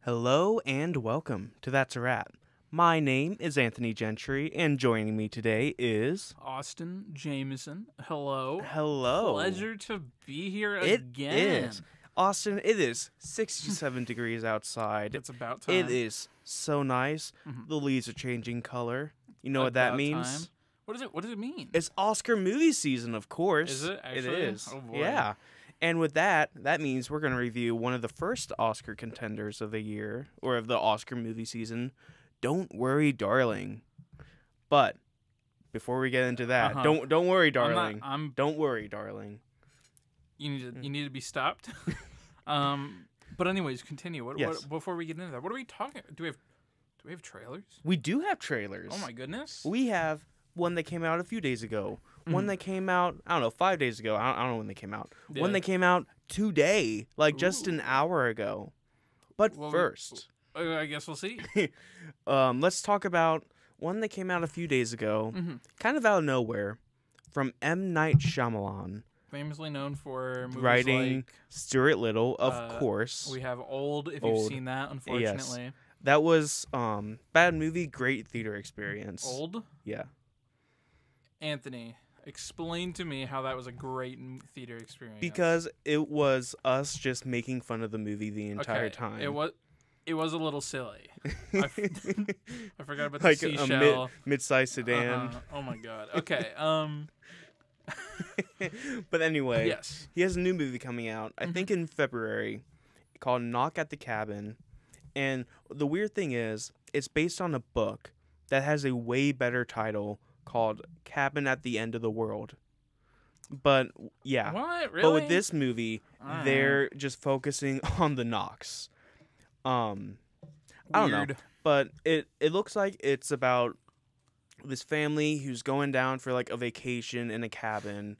Hello and welcome to That's a Wrap. My name is Anthony Gentry, and joining me today is Austin Jameson. Hello. Hello. Pleasure to be here It again. is Austin. It is 67 degrees outside. It's about time. It is so nice. The leaves are changing color. You know what that About means? time. What does it mean? It's Oscar movie season, of course. Is it actually? It is. Oh boy. Yeah. And with that means we're going to review one of the first Oscar contenders of the year, or of the Oscar movie season, Don't Worry, Darling. But before we get into that, don't worry, darling. Don't worry, darling. You need to be stopped. But anyways, continue. Yes. What before we get into that? What are we talking? Do we have trailers? We do have trailers. Oh my goodness. We have one that came out a few days ago. One that came out, I don't know, 5 days ago. I don't know when they came out. Yeah. One that came out today, like just an hour ago. But first, I guess we'll see. let's talk about one that came out a few days ago, kind of out of nowhere, from M. Night Shyamalan. Famously known for movies Writing like Stuart Little, of course. we have Old, if Old. you've seen that, unfortunately. Yes. That was bad movie, great theater experience. Old? Yeah. Anthony, explain to me how that was a great theater experience. Because it was us just making fun of the movie the entire Okay, time. It was a little silly. I forgot about the like seashell. a mid-sized sedan. Oh my god. Okay. But anyway, Yes. he has a new movie coming out, I think in February, called Knock at the Cabin. And the weird thing is, it's based on a book that has a way better title called Cabin at the End of the World. But yeah. What? Really? But with this movie, Alright. they're just focusing on the knocks. I don't know. Weird. But it looks like it's about this family who's going down for like a vacation in a cabin,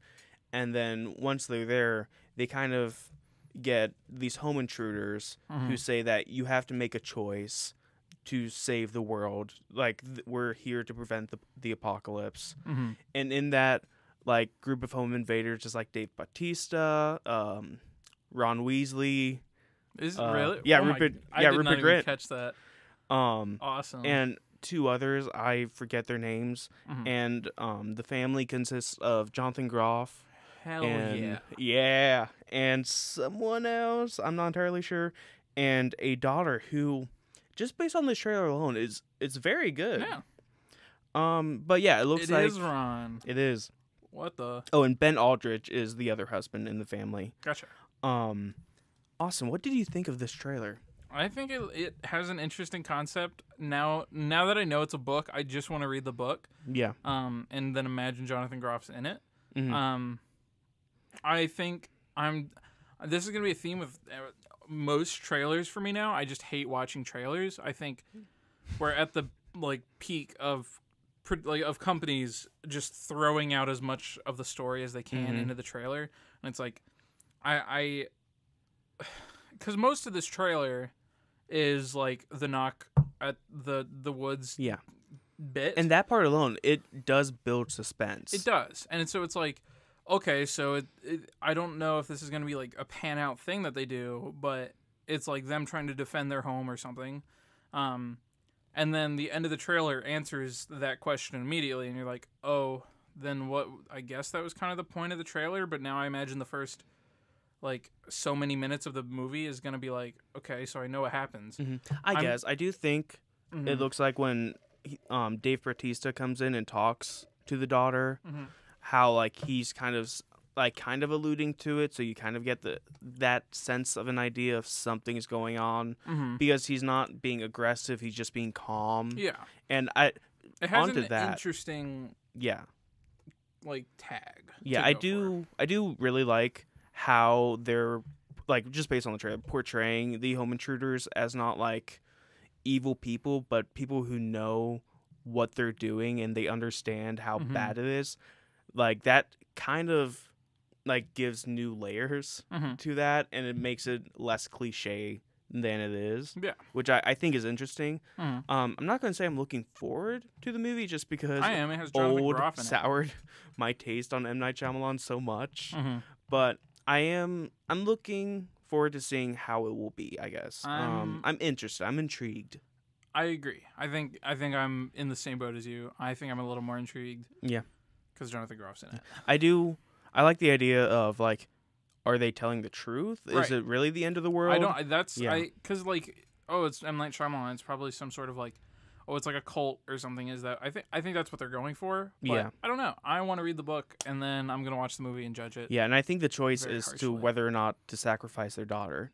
and then once they're there, they kind of get these home intruders who say that you have to make a choice to save the world. Like we're here to prevent the apocalypse. And in that like group of home invaders is like Dave Bautista, Ron Weasley. Is it really? Yeah, Oh my- Rupert. I Yeah, did Rupert not even Grint. catch that. Awesome. And two others, I forget their names. And the family consists of Jonathan Groff. Hell And yeah. and someone else, I'm not entirely sure, and a daughter who, just based on this trailer alone, it's very good. Yeah. But yeah, it looks It like is Ron. it is. What the? Oh, and Ben Aldrich is the other husband in the family. Gotcha. Awesome. What did you think of this trailer? I think it has an interesting concept. Now that I know it's a book, I just want to read the book. Yeah. And then imagine Jonathan Groff's in it. Mhm. I think this is going to be a theme with most trailers for me now. I just hate watching trailers. I think we're at the like peak of companies just throwing out as much of the story as they can into the trailer. And it's like I cuz most of this trailer is like the knock at the woods Yeah. bit. And that part alone, it does build suspense. It does. And so it's like, okay, so I don't know if this is going to be like a pan out thing that they do, but it's like them trying to defend their home or something. And then the end of the trailer answers that question immediately, and you're like, oh, then what? I guess that was kind of the point of the trailer, but now I imagine the first like so many minutes of the movie is going to be like, okay, so I know what happens. I guess. I do think it looks like when Dave Bautista comes in and talks to the daughter, how like he's kind of alluding to it, so you kind of get that sense of an idea of something's going on because he's not being aggressive, he's just being calm. Yeah. And It has onto an that. interesting Yeah. like tag. Yeah, to I go do I do really like how they're like, just based on the trailer, portraying the home intruders as not like evil people, but people who know what they're doing and they understand how bad it is. Like that kind of like gives new layers to that, and it makes it less cliche than it is. Yeah. Which I think is interesting. I'm not going to say I'm looking forward to the movie just because I am. It has Jonathan old Groff in it. soured my taste on M. Night Shyamalan so much. But I'm looking forward to seeing how it will be. I guess. I'm interested. I'm intrigued. I agree. I think I'm in the same boat as you. I think I'm a little more intrigued. Yeah. Because Jonathan Groff's in it. I like the idea of like, are they telling the truth? Right. Is it really the end of the world? I don't. That's Yeah. because like, oh, it's M. Night Shyamalan. It's probably some sort of like, oh, it's like a cult or something. Is that I think that's what they're going for. But Yeah. I don't know. I want to read the book and then I'm gonna watch the movie and judge it. Yeah, and I think the choice Very is to harshly. whether or not to sacrifice their daughter.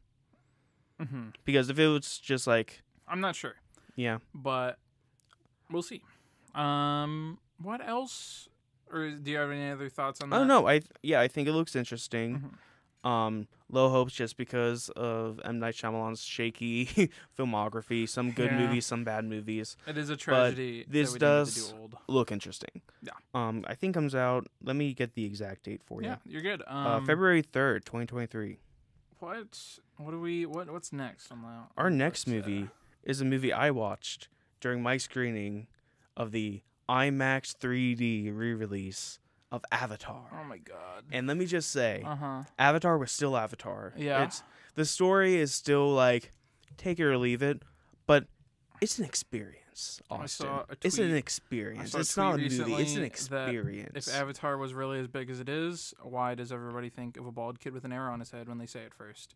hmm Because if it was just like, I'm not sure, yeah, but we'll see. What else? Or do you have any other thoughts on that? oh no, I think it looks interesting. Mhm. Low hopes just because of M. Night Shyamalan's shaky filmography. Some good Yeah. movies, some bad movies. It is a tragedy. this that we didn't get to does- do old. Look interesting. Yeah. I think comes out. Let me get the exact date for you. Yeah, you're good. February 3rd, 2023. What do we? What's next on that? Our next movie is a movie I watched during my screening of the IMAX 3D re-release of Avatar. Oh my god. And let me just say, Uh-huh. Avatar was still Avatar. Yeah. The story is still like, take it or leave it, but it's an experience, I Austin. saw a It's an tweet- experience. I It's saw a not a tweet movie. It's an recently experience. If Avatar was really as big as it is, why does everybody think of a bald kid with an arrow on his head when they say it first?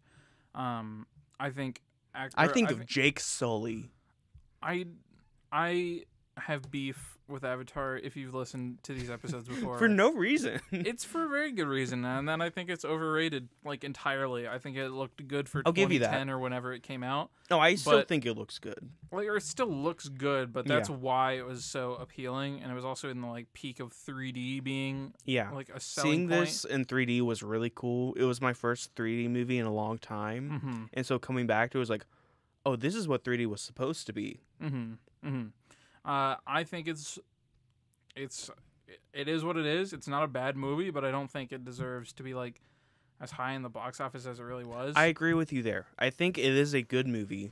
I think. I think of Jake Sully. I have beef with Avatar. If you've listened to these episodes before, For no reason. it's for a very good reason, and then I think it's overrated like entirely. I think it looked good for I'll give you 2010 that. or whenever it came out. No, I still but- think it looks good. Like, or it still looks good, but that's Yeah. why it was so appealing, and it was also in the like peak of 3D being Yeah. like a selling Seeing point. this in 3D was really cool. It was my first 3D movie in a long time. Mm-hmm. And so coming back to it was like, oh, this is what 3D was supposed to be. Mm-hmm. Mm-hmm. I think it is what it is. It's not a bad movie, but I don't think it deserves to be like as high in the box office as it really was. I agree with you there. I think it is a good movie,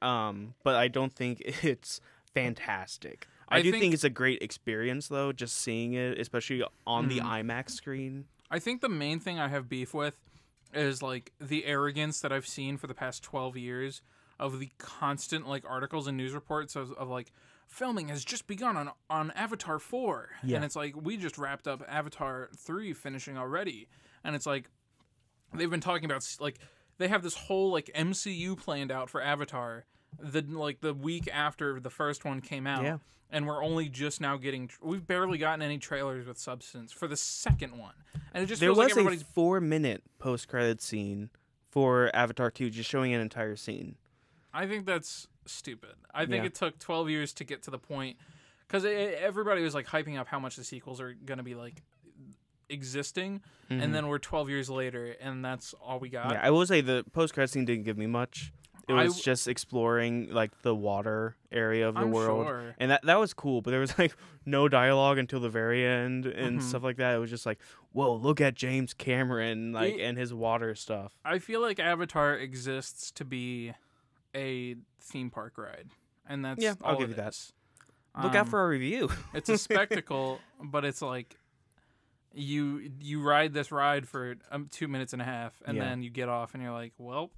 but I don't think it's fantastic. I do think it's a great experience, though, just seeing it, especially on the IMAX screen. I think the main thing I have beef with is like the arrogance that I've seen for the past 12 years of the constant like articles and news reports of like filming has just begun on Avatar 4. Yeah. And it's like we just wrapped up Avatar 3 finishing already. And it's like they've been talking about like they have this whole like MCU planned out for Avatar the week after the first one came out. Yeah. And we're only just now we've barely gotten any trailers with substance for the second one. And it just There feels like was a everybody's 4-minute post-credit scene for Avatar 2, just showing an entire scene. I think that's stupid. I think Yeah. it took 12 years to get to the point because everybody was like hyping up how much the sequels are going to be like existing, and then we're 12 years later, and that's all we got. Yeah, I will say the post-credit scene didn't give me much. It was just exploring like the water area of the I'm world, sure. and that was cool. But there was like no dialogue until the very end and Mhm. stuff like that. It was just like, whoa, look at James Cameron and his water stuff. I feel like Avatar exists to be a theme park ride, and that's Yeah, I'll all give it you that. is. Look out for our review. It's a spectacle, but it's like you ride this ride for 2 minutes and a half, and Yeah. then you get off, and you're like, well,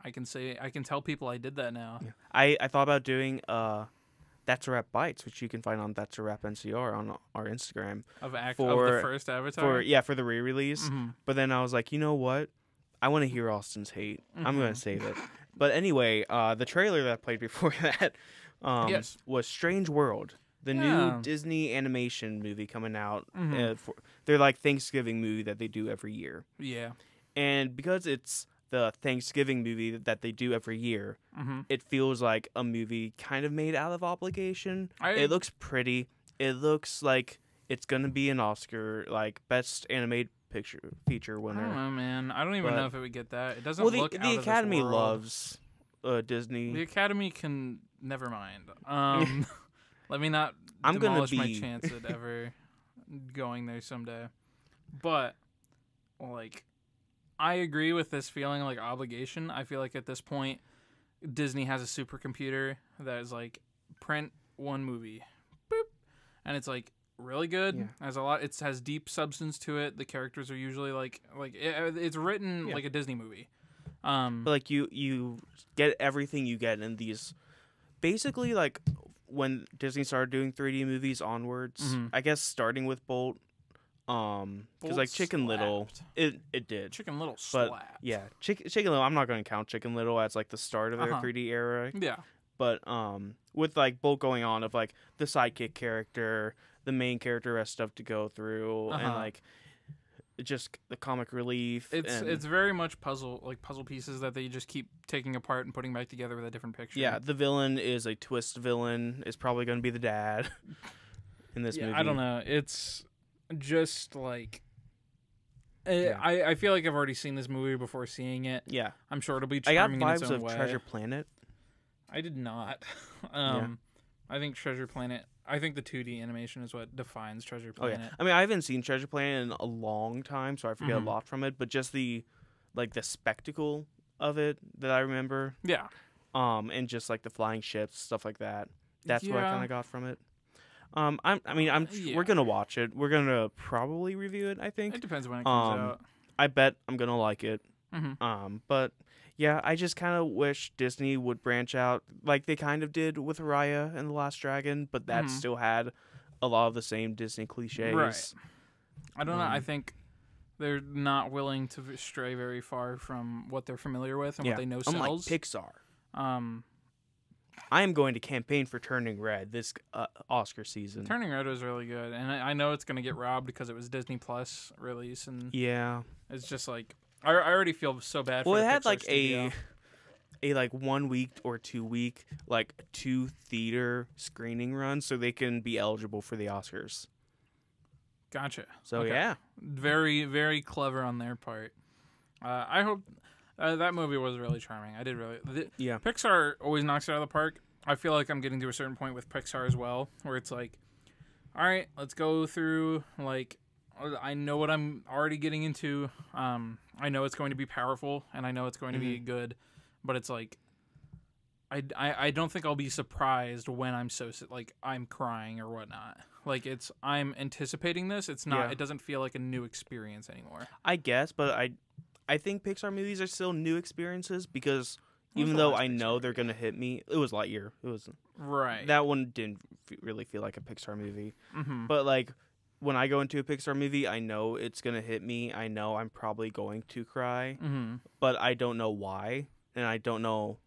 I can tell people I did that now. Yeah. I thought about doing That's a Wrap Bites, which you can find on That's a Wrap NCR on our Instagram Of the For- first Avatar. for the re-release. Mhm. But then I was like, you know what? I want to hear Austin's hate. I'm gonna Mhm. save it. But anyway, the trailer that played before that Yes. was Strange World, the Yeah. new Disney animation movie coming out. Mhm. They're like Thanksgiving movie that they do every year, Yeah. and because it's the Thanksgiving movie that they do every year, Mm-hmm. it feels like a movie kind of made out of obligation. I- It looks pretty. It looks like it's gonna be an Oscar, like best animated feature I winner. don't know, man. I don't even But- know if it would get that. It doesn't Well, look the out of this Academy world. loves Disney. The Academy can never mind. Let me not I'm gonna demolish my be- chance at ever going there someday. But like, I agree with this feeling like obligation. I feel like at this point, Disney has a supercomputer that is like print one movie, boop, and it's like really good. Yeah. Has a lot. It has deep substance to it. The characters are usually like it's written Yeah. like a Disney movie. But like you get everything you get in these, basically like when Disney started doing 3D movies onwards. I guess starting with Bolt, because Bolt like Chicken Little, slapped. it did. Chicken Little But slapped. yeah, Chicken Little. I'm not going to count Chicken Little as like the start of their 3D era. Yeah. But with like Bolt going on of like the sidekick character, the main character has stuff to go through, and like just the comic relief. It's very much puzzle pieces that they just keep taking apart and putting back together with a different picture. Yeah, the villain is a twist villain. Is probably going to be the dad in this movie. I don't know. It's just like I feel like I've already seen this movie before seeing it. Yeah, I'm sure it'll be I got charming in its vibes own of way. Treasure Planet. I did not. I think Treasure Planet. I think the 2D animation is what defines Treasure Planet. Oh yeah, I mean I haven't seen Treasure Planet in a long time, so I forget a lot from it. But just the spectacle of it that I remember. Yeah. And just like the flying ships, stuff like that. That's what I Yeah. kind of got from it. We're gonna watch it. We're gonna probably review it. I think. It depends when it comes out. I bet I'm gonna like it. Mm-hmm. But yeah, I just kind of wish Disney would branch out like they kind of did with Raya and the Last Dragon, but that still had a lot of the same Disney cliches. Right. I don't know. I think they're not willing to stray very far from what they're familiar with and what they know sells. Unlike Pixar. Um, I am going to campaign for Turning Red this Oscar season. Turning Red was really good, and I know it's going to get robbed because it was Disney Plus release, and yeah, it's just like I already feel so bad. Well, for it the had Pixar like studio. a like 1 week or 2 week like 2 theater screening run, so they can be eligible for the Oscars. Gotcha. So Okay. yeah, Very, very clever on their part. I hope that movie was really charming. I did really. Yeah. Pixar always knocks it out of the park. I feel like I'm getting to a certain point with Pixar as well, where it's like, all right, let's go through. Like, I know what I'm already getting into. I know it's going to be powerful, and I know it's going to be good, but it's like, I don't think I'll be surprised when I'm I'm crying or whatnot. Like I'm anticipating this. It's not. Yeah. It doesn't feel like a new experience anymore. I guess, but I think Pixar movies are still new experiences because What was even the though last I Pixar know movie? they're gonna hit me, it was Lightyear. It was Right. that one didn't really feel like a Pixar movie, Mm-hmm. but like. When I go into a Pixar movie, I know it's going to hit me. I know I'm probably going to cry, Mm-hmm. but I don't know why, and I don't know,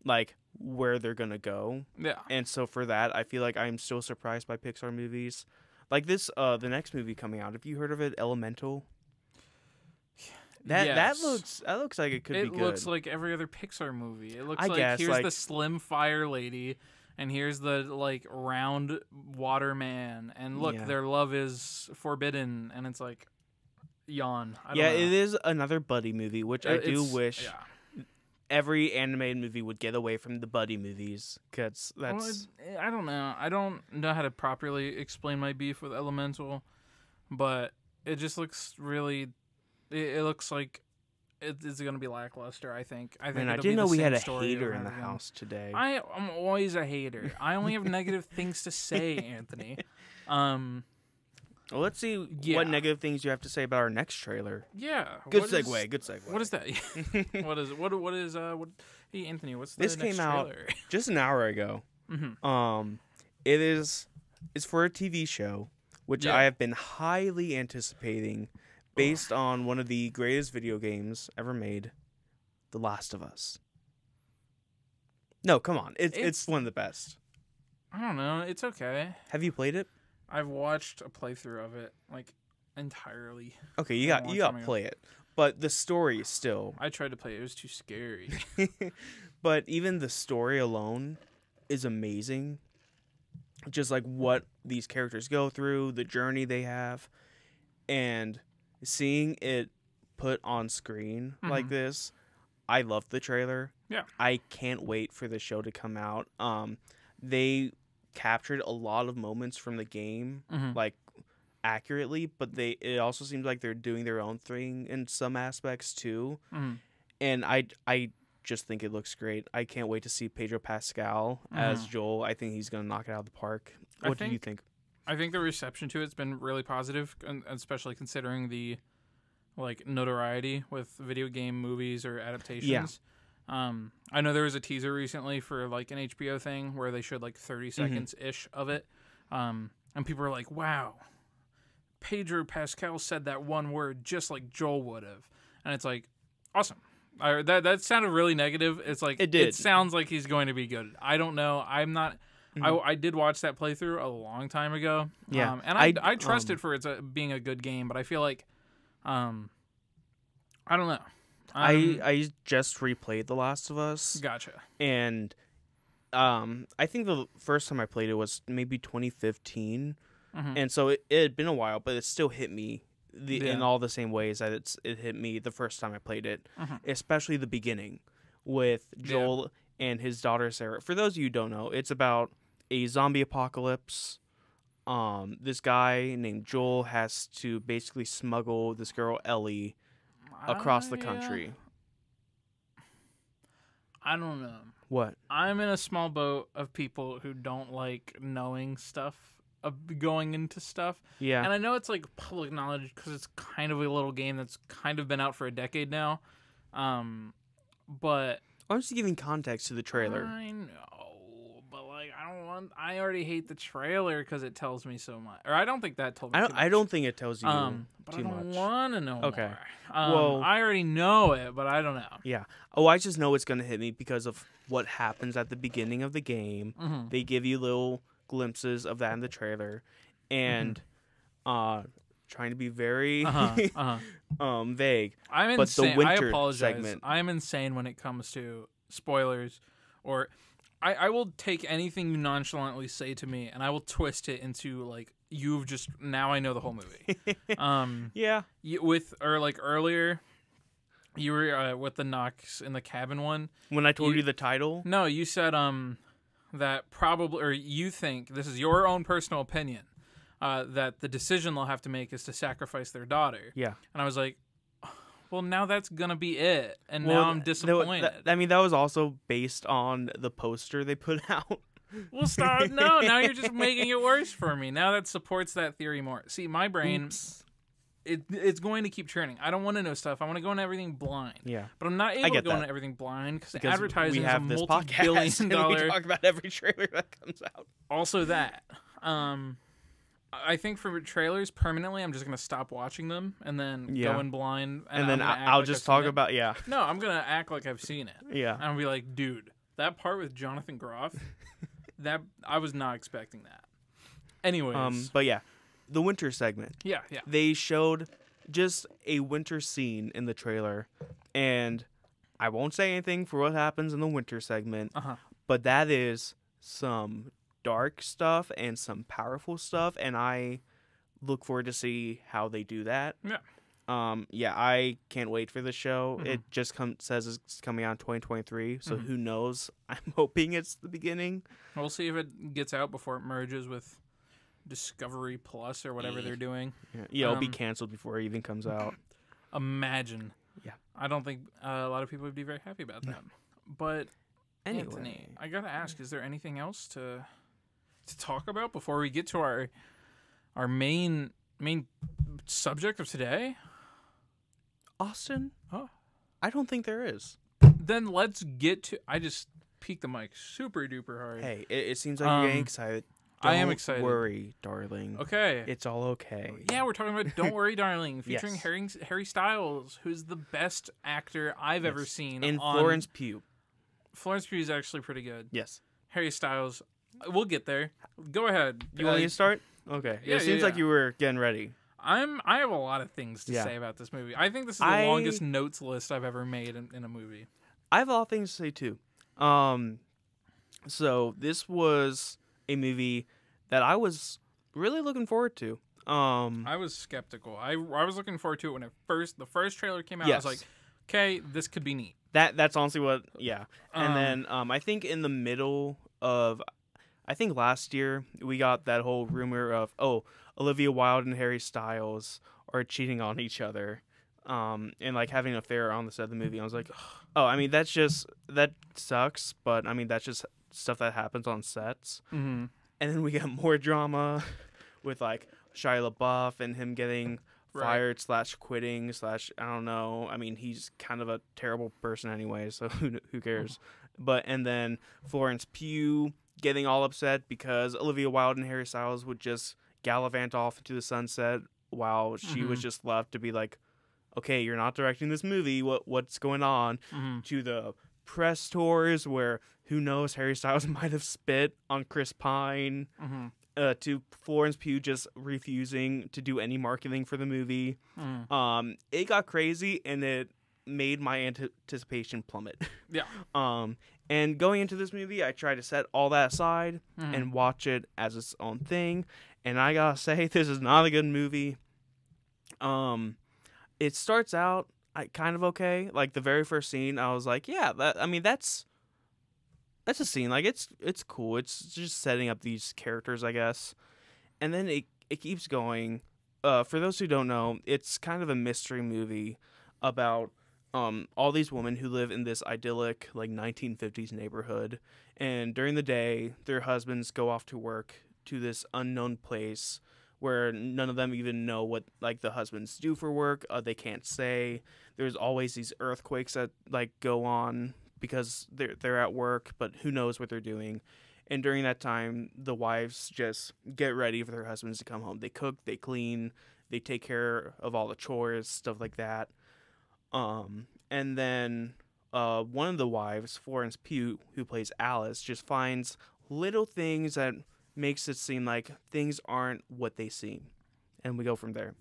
like, where they're going to go. Yeah. And so for that, I feel like I'm still surprised by Pixar movies. Like this, the next movie coming out. Have you heard of it, Elemental? That Yes. looks like it could be It good. looks like every other Pixar movie. It looks I like guess, here's like- the slim fire lady, and here's the like round water man, and look, Yeah. their love is forbidden, and it's like yawn. I don't Yeah, know. it is another buddy movie, which I do It's- wish Yeah. every animated movie would get away from the buddy movies, because that's Well, I don't know. I don't know how to properly explain my beef with Elemental, but it just looks really. It looks like it's going to be lackluster. I think. I think. Man, I it'll didn't be know the we had same a story hater over in and the over again. house today. I'm always a hater. I only have negative things to say, Anthony. Well, let's see Yeah. what negative things you have to say about our next trailer. Yeah. Good what segue. is- Good segue. What is that? What is what? Hey, Anthony, what's the This next came out- trailer? Just an hour ago. Mhm. It's for a TV show, which Yeah. I have been highly anticipating, based on one of the greatest video games ever made, The Last of Us. No, come on, it's one of the best. I don't know. It's okay. Have you played it? I've watched a playthrough of it, like entirely. Okay, you Yeah, got long you got time to ago. play it, but the story still. I tried to play it. It was too scary. But even the story alone is amazing. Just like what these characters go through, the journey they have, and seeing it put on screen like Mhm. this, I love the trailer. Yeah. I can't wait for the show to come out. They captured a lot of moments from the game, Mhm. like accurately, but it also seems like they're doing their own thing in some aspects too. Mhm. And I just think it looks great. I can't wait to see Pedro Pascal as Joel. I think he's gonna knock it out of the park. I What do you think? I think the reception to it's been really positive, and especially considering the like notoriety with video game movies or adaptations. I know there was a teaser recently for like an HBO thing where they showed like 30 seconds ish of it. And people were like, wow, Pedro Pascal said that one word just like Joel would have. And it's like, awesome. That sounded really negative. It's like, It did. It sounds like he's going to be good. I don't know. I'm not. I did watch that playthrough a long time ago. Yeah. And I trust it for its being a good game, but I feel like, I don't know. I just replayed The Last of Us. Gotcha. And I think the first time I played it was maybe 2015. And so it had been a while, but it still hit me in all the same ways that it hit me the first time I played it, especially the beginning with Joel and his daughter Sarah. For those of you who don't know, it's about a zombie apocalypse. This guy named Joel has to basically smuggle this girl Ellie across the country. I don't know. What? I'm in a small boat of people who don't like knowing stuff, of going into stuff. Yeah. And I know it's like public knowledge because it's kind of a little game that's kind of been out for a decade now. But I'm just giving context to the trailer. I know, but like I already hate the trailer because it tells me so much. Or I don't think that told me. I don't think it tells you but too I don't much. want to know Okay. more. Well, I already know it, but I don't know. Yeah. Oh, I just know it's gonna hit me because of what happens at the beginning of the game. They give you little glimpses of that in the trailer, and trying to be very vague. I'm But the insane. winter I apologize. segment- I'm insane when it comes to spoilers, or I will take anything you nonchalantly say to me and I will twist it into like you've just now I know the whole movie. Yeah. Earlier, you were with the knocks in the cabin one. When I told you the title. No, you said that probably, or you think this is your own personal opinion, that the decision they'll have to make is to sacrifice their daughter. Yeah. And I was like, well, now that's gonna be it, and now I'm disappointed. That was also based on the poster they put out. Well, stop! No, now you're just making it worse for me. Now that supports that theory more. See, my brain, it's going to keep churning. I don't want to know stuff. I want to go into everything blind. Yeah, but I'm not able to go into everything blind because advertising is a multi-billion-dollar. We talk about every trailer that comes out. Also, that. I think for trailers, permanently, I'm just going to stop watching them and then go in blind. And then I'll just talk about, No, I'm going to act like I've seen it. Yeah. And I'll be like, dude, that part with Jonathan Groff, I was not expecting that. Anyways. But yeah, the winter segment. Yeah. They showed just a winter scene in the trailer. And I won't say anything for what happens in the winter segment. But that is some dark stuff and some powerful stuff, and I look forward to see how they do that. I can't wait for the show. It just says it's coming out in 2023, so who knows? I'm hoping it's the beginning. We'll see if it gets out before it merges with Discovery Plus or whatever they're doing. It'll be canceled before it even comes out. Imagine. Yeah, I don't think a lot of people would be very happy about that. But anyway, Anthony, I gotta ask: is there anything else to talk about before we get to our main subject of today? Austin? Oh, I don't think there is. Then let's get to. I just peaked the mic super duper hard. Hey, it seems like you're getting excited. I am excited. Don't worry, darling. Okay. It's all okay. Yeah, we're talking about Don't Worry, Darling, featuring Yes. Harry Styles, who's the best actor I've ever seen. And Florence Pugh. Florence Pugh is actually pretty good. Yes. Harry Styles, we'll get there. Go ahead. You want me to start? Okay. Yeah, it seems like you were getting ready. I have a lot of things to say about this movie. I think this is the longest notes list I've ever made in a movie. I have a lot of things to say too. So this was a movie that I was really looking forward to. I was skeptical. I was looking forward to it when the first trailer came out. Yes. I was like, okay, this could be neat. That's honestly what, yeah. And then I think in the middle of, I think last year we got that whole rumor of, Olivia Wilde and Harry Styles are cheating on each other, and like having an affair on the set of the movie. I was like, I mean that sucks, but I mean that's just stuff that happens on sets. Mm-hmm. And then we get more drama with like Shia LaBeouf and him getting fired slash quitting slash I don't know. I mean, he's kind of a terrible person anyway, so who cares? But and then Florence Pugh getting all upset because Olivia Wilde and Harry Styles would just gallivant off into the sunset while she was just left to be like, okay, you're not directing this movie. What's going on? To the press tours where who knows, Harry Styles might have spit on Chris Pine. To Florence Pugh just refusing to do any marketing for the movie. It got crazy and it made my anticipation plummet. Yeah. And going into this movie, I tried to set all that aside and watch it as its own thing. And I gotta say, this is not a good movie. It starts out kind of okay. Like the very first scene, I was like, yeah, that's a scene. Like it's cool. It's just setting up these characters, I guess. And then it keeps going. For those who don't know, it's kind of a mystery movie about all these women who live in this idyllic like 1950s neighborhood, and during the day their husbands go off to work to this unknown place where none of them even know what like the husbands do for work. They can't say. There's always these earthquakes that like go on because they're at work, but who knows what they're doing. And during that time, the wives just get ready for their husbands to come home. They cook, they clean, they take care of all the chores, stuff like that. And then one of the wives, Florence Pugh, who plays Alice, just finds little things that makes it seem like things aren't what they seem. And we go from there.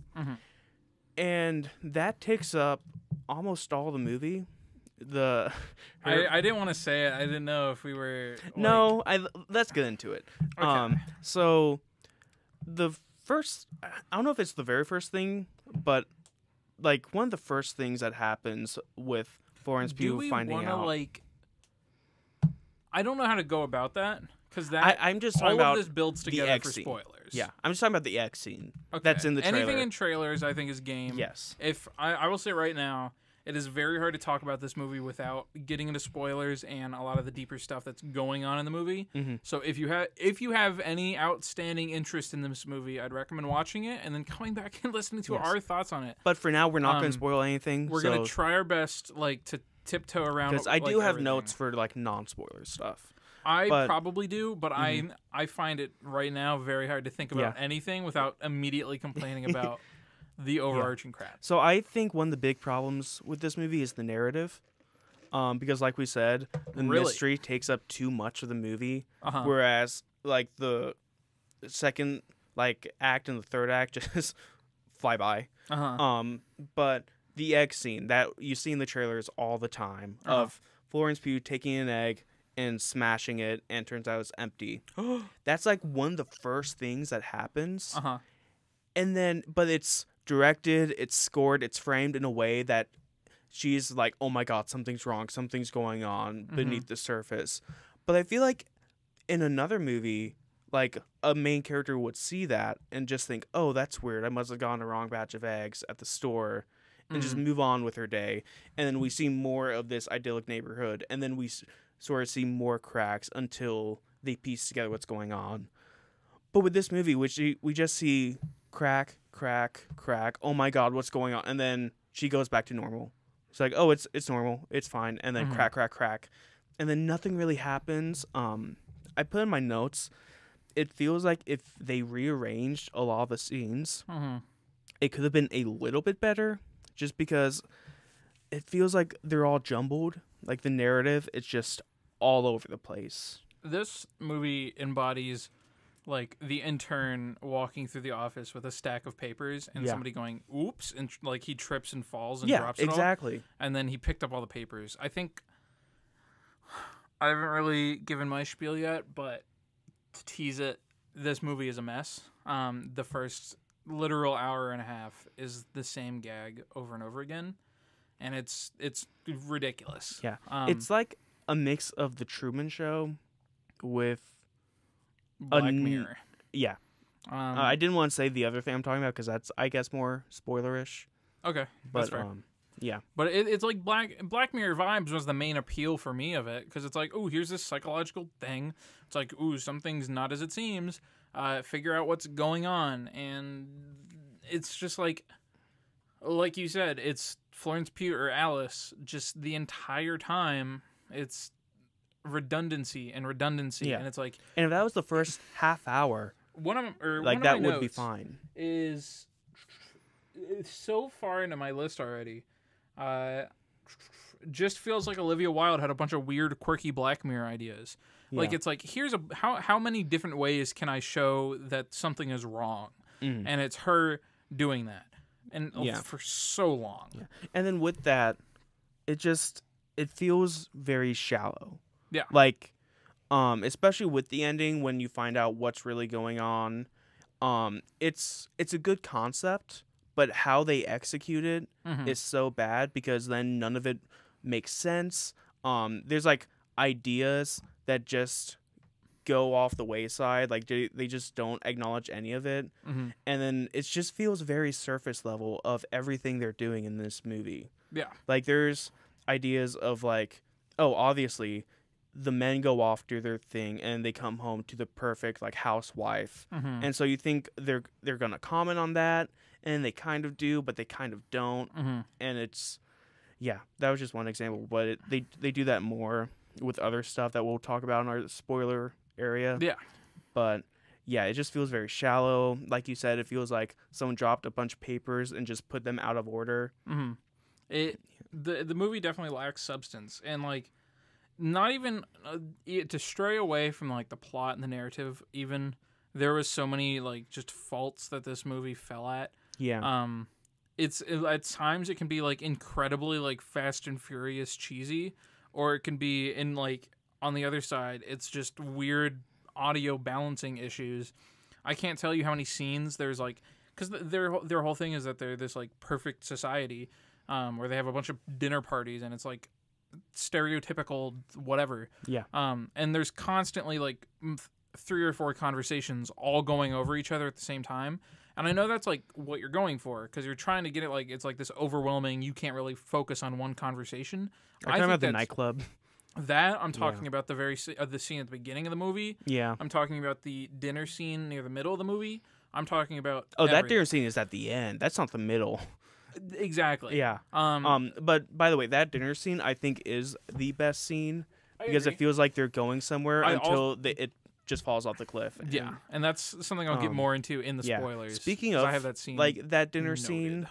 And that takes up almost all the movie. I didn't want to say it. I didn't know if we were like... No, let's get into it. Okay. So the first, I don't know if it's the very first thing, but like one of the first things that happens with Florence Pugh finding out. Like, I don't know how to go about that because that I'm just talking all about of this builds together for spoilers. Yeah, I'm just talking about the X scene. Okay. That's in the trailer. Anything in trailers, I think, is game. Yes. If I will say right now, it is very hard to talk about this movie without getting into spoilers and a lot of the deeper stuff that's going on in the movie. So if you have any outstanding interest in this movie, I'd recommend watching it and then coming back and listening to our thoughts on it. But for now, we're not going to spoil anything. We're going to try our best, like, to tiptoe around. Because I do have everything. notes for like non-spoiler stuff. I probably do, but I find it right now very hard to think about anything without immediately complaining about the overarching crap. So I think one of the big problems with this movie is the narrative. Because like we said, the mystery takes up too much of the movie. Whereas like the second like act and the third act just fly by. But the egg scene that you see in the trailers all the time of Florence Pugh taking an egg and smashing it and turns out it's empty. That's like one of the first things that happens. And then but it's directed, it's scored, it's framed in a way that she's like, oh my god, something's wrong, something's going on beneath the surface. But I feel like in another movie, like a main character would see that and just think, oh, that's weird, I must have gotten a wrong batch of eggs at the store, and just move on with her day. And then we see more of this idyllic neighborhood, and then we sort of see more cracks until they piece together what's going on. But with this movie, which we just see crack, crack, crack, oh my god, what's going on? And then she goes back to normal. It's like, oh, it's normal, it's fine. And then crack, crack, crack. And then nothing really happens. I put in my notes, it feels like if they rearranged a lot of the scenes, it could have been a little bit better, just because it feels like they're all jumbled. Like the narrative, it's just all over the place. This movie embodies like the intern walking through the office with a stack of papers and somebody going, oops, and like he trips and falls and drops it exactly. all. And then he picked up all the papers. I think I haven't really given my spiel yet, but to tease it, this movie is a mess. The first literal hour and a half is the same gag over and over again. And it's ridiculous. Yeah. It's like a mix of The Truman Show with Black Mirror. Yeah. I didn't want to say the other thing I'm talking about because that's, I guess, more spoilerish. Okay, but, that's fair. Yeah. But it's like Black Mirror vibes was the main appeal for me of it, because it's like, oh, here's this psychological thing. It's like, ooh, something's not as it seems. Figure out what's going on. And it's just like, like you said, it's Florence Pugh or Alice. Just the entire time, it's redundancy, and Yeah. it's like And if that was the first half hour, one of like one that of my would be notes fine. is it's so far into my list already. Just feels like Olivia Wilde had a bunch of weird, quirky Black Mirror ideas. Like Yeah. it's like here's how many different ways can I show that something is wrong, and it's her doing that, and Yeah. for so long. Yeah. And then with that, it feels very shallow. Yeah. Like, especially with the ending when you find out what's really going on. It's a good concept, but how they execute it is so bad because then none of it makes sense. There's like ideas that just go off the wayside, like they just don't acknowledge any of it, and then it just feels very surface level of everything they're doing in this movie. Yeah. Like there's ideas of like, oh, obviously the men go off, do their thing, and they come home to the perfect like housewife, and so you think they're gonna comment on that, and they kind of do, but they kind of don't, and it's that was just one example, but they do that more with other stuff that we'll talk about in our spoiler area. Yeah. But yeah, it just feels very shallow. Like you said, it feels like someone dropped a bunch of papers and just put them out of order. The movie definitely lacks substance, and like not even to stray away from like the plot and the narrative. Even there was so many like just faults that this movie fell at. Yeah. It's at times it can be like incredibly like Fast and Furious cheesy, or it can be in like on the other side it's just weird audio balancing issues. I can't tell you how many scenes there's like, because their whole thing is that they're this like perfect society where they have a bunch of dinner parties and it's like stereotypical whatever. Yeah. And there's constantly like 3 or 4 conversations all going over each other at the same time. And I know that's like what you're going for because you're trying to get it like it's like this overwhelming. You can't really focus on one conversation. I'm talking about the nightclub. That I'm talking about the scene at the beginning of the movie. Yeah. I'm talking about the dinner scene near the middle of the movie. I'm talking about that dinner scene is at the end. That's not the middle. Exactly. Yeah. But by the way, that dinner scene I think is the best scene because it feels like they're going somewhere until it just falls off the cliff. And that's something I'll get more into in the spoilers. Speaking of, I have that scene like that dinner scene,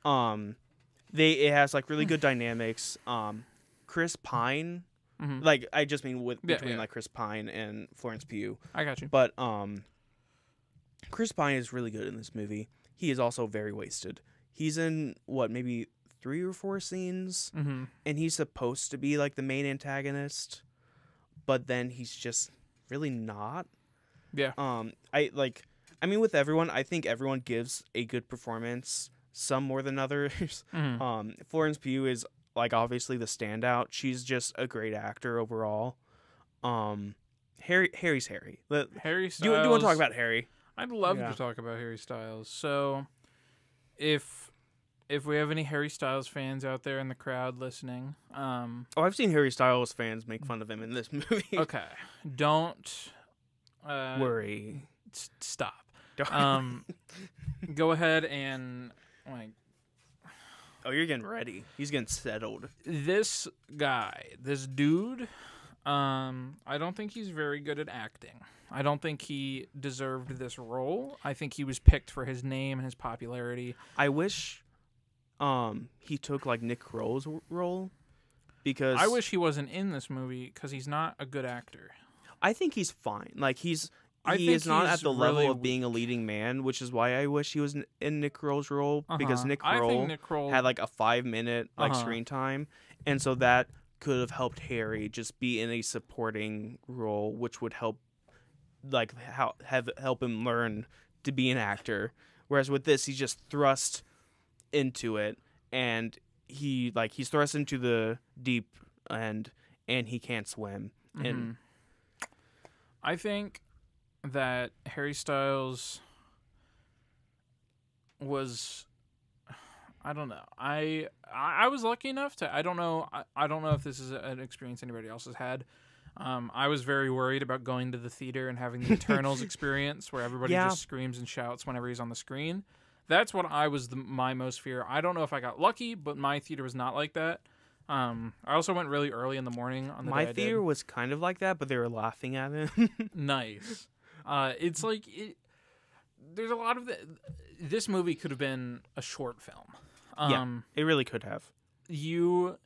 it has like really good dynamics. Chris Pine, like I just mean between like Chris Pine and Florence Pugh. I got you. But Chris Pine is really good in this movie. He is also very wasted. He's in maybe 3 or 4 scenes, and he's supposed to be like the main antagonist, but then he's just really not. Yeah. I mean, with everyone, I think everyone gives a good performance, some more than others. Florence Pugh is like obviously the standout. She's just a great actor overall. Harry's Harry. Harry Styles. Do you want to talk about Harry? I'd love to talk about Harry Styles. So, if we have any Harry Styles fans out there in the crowd listening, I've seen Harry Styles fans make fun of him in this movie. Okay, don't worry. Stop. Go ahead and like. Oh, you're getting ready. He's getting settled. This guy, this dude, I don't think he's very good at acting. I don't think he deserved this role. I think he was picked for his name and his popularity. I wish he took like Nick Kroll's role because I wish he wasn't in this movie because he's not a good actor. I think he's fine. Like he is not at the level of being a leading man, which is why I wish he was in Nick Kroll's role because Nick Kroll had like a 5-minute like screen time, and so that could have helped Harry just be in a supporting role, which would help like help him learn to be an actor. Whereas with this, he's just thrust into it, and he's thrust into the deep end, and he can't swim. And I think that Harry Styles was, I don't know. I was lucky enough to. I don't know if this is an experience anybody else has had. I was very worried about going to the theater and having the Eternals experience where everybody just screams and shouts whenever he's on the screen. That's what I was my most fear. I don't know if I got lucky, but my theater was not like that. I also went really early in the morning on the My day I theater did. was kind of like that, but they were laughing at it. Nice. It's like there's a lot of this movie could have been a short film. It really could have. It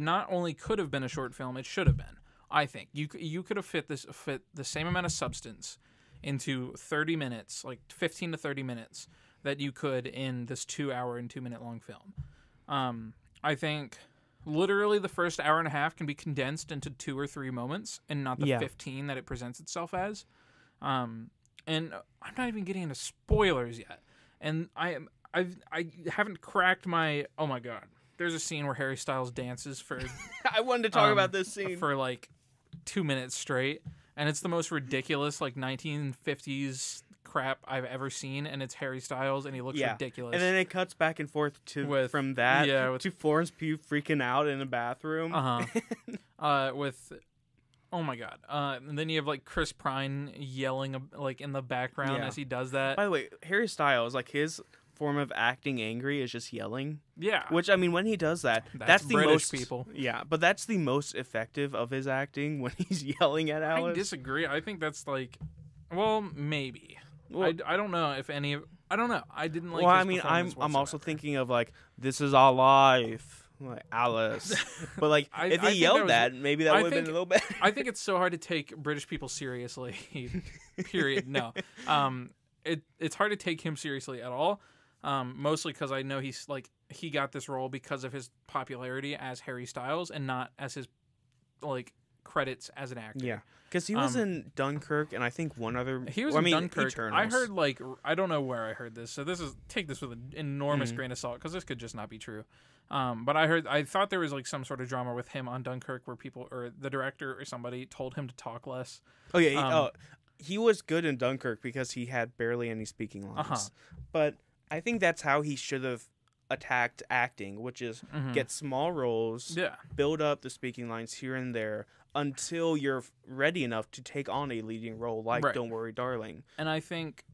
not only could have been a short film, it should have been. I think you could have fit the same amount of substance into 30 minutes, like 15 to 30 minutes, that you could in this 2 hour and 2 minute long film. I think literally the first hour and a half can be condensed into 2 or 3 moments and not the 15 that it presents itself as. And I'm not even getting into spoilers yet. And I haven't cracked my, oh my God. There's a scene where Harry Styles dances for I wanted to talk about this scene for like 2 minutes straight, and it's the most ridiculous like 1950s crap I've ever seen, and it's Harry Styles, and he looks ridiculous. And then it cuts back and forth from that to Florence Pugh freaking out in a bathroom. With oh my God. And then you have like Chris Pine yelling like in the background as he does that. By the way, Harry Styles, like his form of acting angry is just yelling. Yeah. Which, I mean, when he does that, that's the British most people. Yeah, but that's the most effective of his acting when he's yelling at Alice. I disagree. I think that's like, well, maybe. Well, I don't know if any of, I don't know. I didn't like. Well, his I mean, performance I'm also whatsoever. thinking of like, this is our life, like Alice. But like, if he yelled that, maybe that would have been a little better. I think it's so hard to take British people seriously. Period. No. It's hard to take him seriously at all. Mostly because I know he got this role because of his popularity as Harry Styles and not as his like credits as an actor. Yeah, because he was in Dunkirk and I think one other. He was in Dunkirk. Eternals. I heard like I don't know where I heard this, so take this with an enormous grain of salt because this could just not be true. But I thought there was like some sort of drama with him on Dunkirk where people or the director or somebody told him to talk less. Oh yeah, he was good in Dunkirk because he had barely any speaking lines. But I think that's how he should have attacked acting, which is get small roles, build up the speaking lines here and there until you're ready enough to take on a leading role like Don't Worry Darling. And I think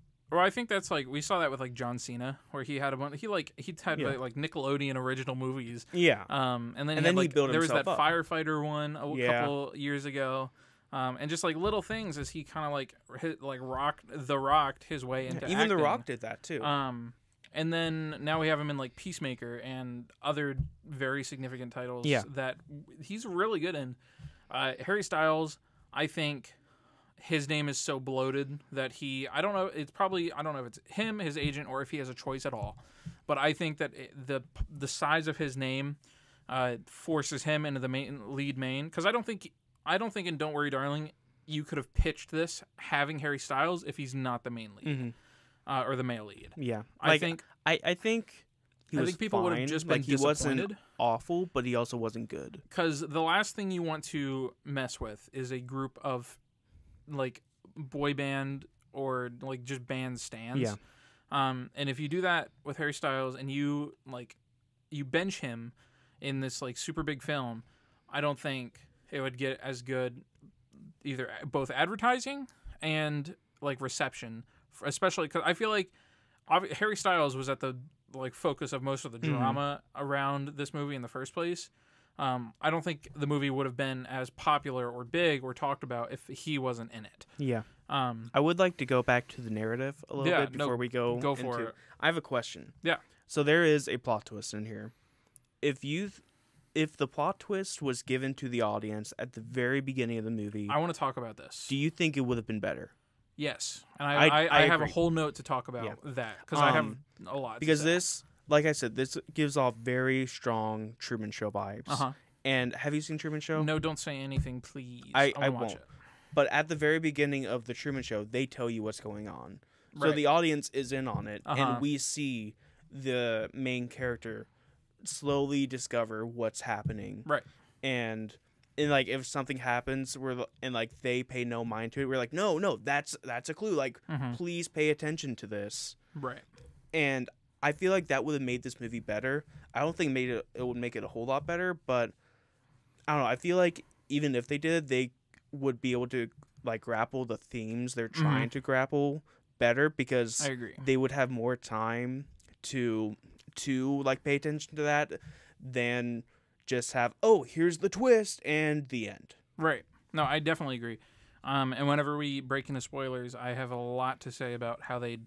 that's like we saw that with like John Cena where he had like Nickelodeon original movies. Yeah. And then he built himself up. There was that firefighter one a couple years ago. And just like little things as he kind of like rocked his way into even acting. The Rock did that too. And then now we have him in like Peacemaker and other very significant titles that he's really good in. Harry Styles, I think his name is so bloated that I don't know if it's him, his agent, or if he has a choice at all. But I think that the size of his name forces him into the lead main because I don't think in Don't Worry Darling you could have pitched this having Harry Styles if he's not the main lead. Or the male lead. Yeah, I think people would have just been he disappointed. Wasn't awful, but he also wasn't good. Because the last thing you want to mess with is a group of like boy band or like just band stands. Yeah. And if you do that with Harry Styles and you bench him in this like super big film, I don't think it would get as good either both advertising and like reception. Especially because I feel like Harry Styles was at the like focus of most of the drama around this movie in the first place. I don't think the movie would have been as popular or big or talked about if he wasn't in it. Yeah. I would like to go back to the narrative a little bit before we go for it. I have a question. Yeah. So there is a plot twist in here. If the plot twist was given to the audience at the very beginning of the movie, I want to talk about this. Do you think it would have been better? Yes, and I have a whole note to talk about that because I have a lot. Because this, like I said, this gives off very strong Truman Show vibes. And have you seen Truman Show? No, don't say anything, please. I won't. Watch it. But at the very beginning of the Truman Show, they tell you what's going on, so the audience is in on it, and we see the main character slowly discover what's happening. Right. And like if something happens and like they pay no mind to it, we're like, no, that's a clue. Like, please pay attention to this. Right. And I feel like that would have made this movie better. I don't think it would make it a whole lot better, but I don't know. I feel like even if they did, they would be able to like grapple the themes they're trying to grapple better because I agree. they would have more time to like pay attention to that than just have, oh, here's the twist and the end. Right. No, I definitely agree. And whenever we break into spoilers, I have a lot to say about how they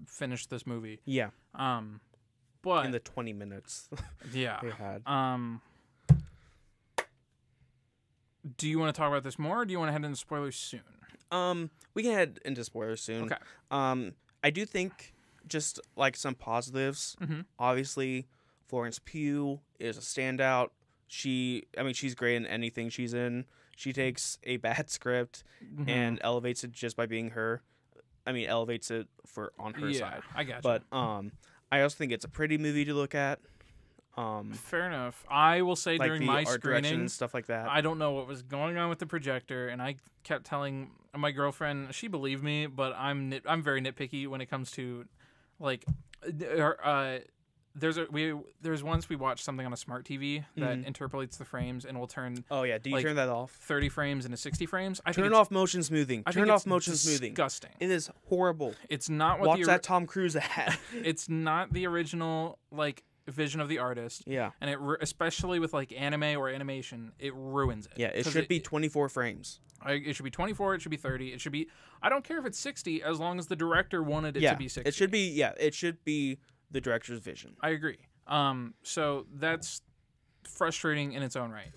finished this movie. Yeah. But In the 20 minutes yeah. they had. Do you want to talk about this more, or do you want to head into spoilers soon? We can head into spoilers soon. Okay. I do think just like some positives. Mm-hmm. Obviously, Florence Pugh is a standout. She's great in anything she's in. She takes a bad script Mm-hmm. and elevates it just by being her. Elevates it on her Yeah, side. I got you. But I also think it's a pretty movie to look at. Fair enough. I will say Like during the my art direction screening, and stuff like that. I don't know what was going on with the projector, and I kept telling my girlfriend. She believed me, but I'm very nitpicky when it comes to like. There's once we watched something on a smart TV that interpolates the frames and will turn Oh yeah, do you like, turn that off? 30 frames into 60 frames. I Turn think off motion smoothing. Turn off motion smoothing. Disgusting. It is horrible. It's not what Watch that Tom Cruise ad. It's not the original like vision of the artist. Yeah. And especially with like anime or animation, it ruins it. Yeah, it 'Cause should be 24 frames. It should be 24. It should be 30. It should be. I don't care if it's 60 as long as the director wanted it Yeah, to be 60. it should be. Yeah, it should be the director's vision. I agree. So that's frustrating in its own right.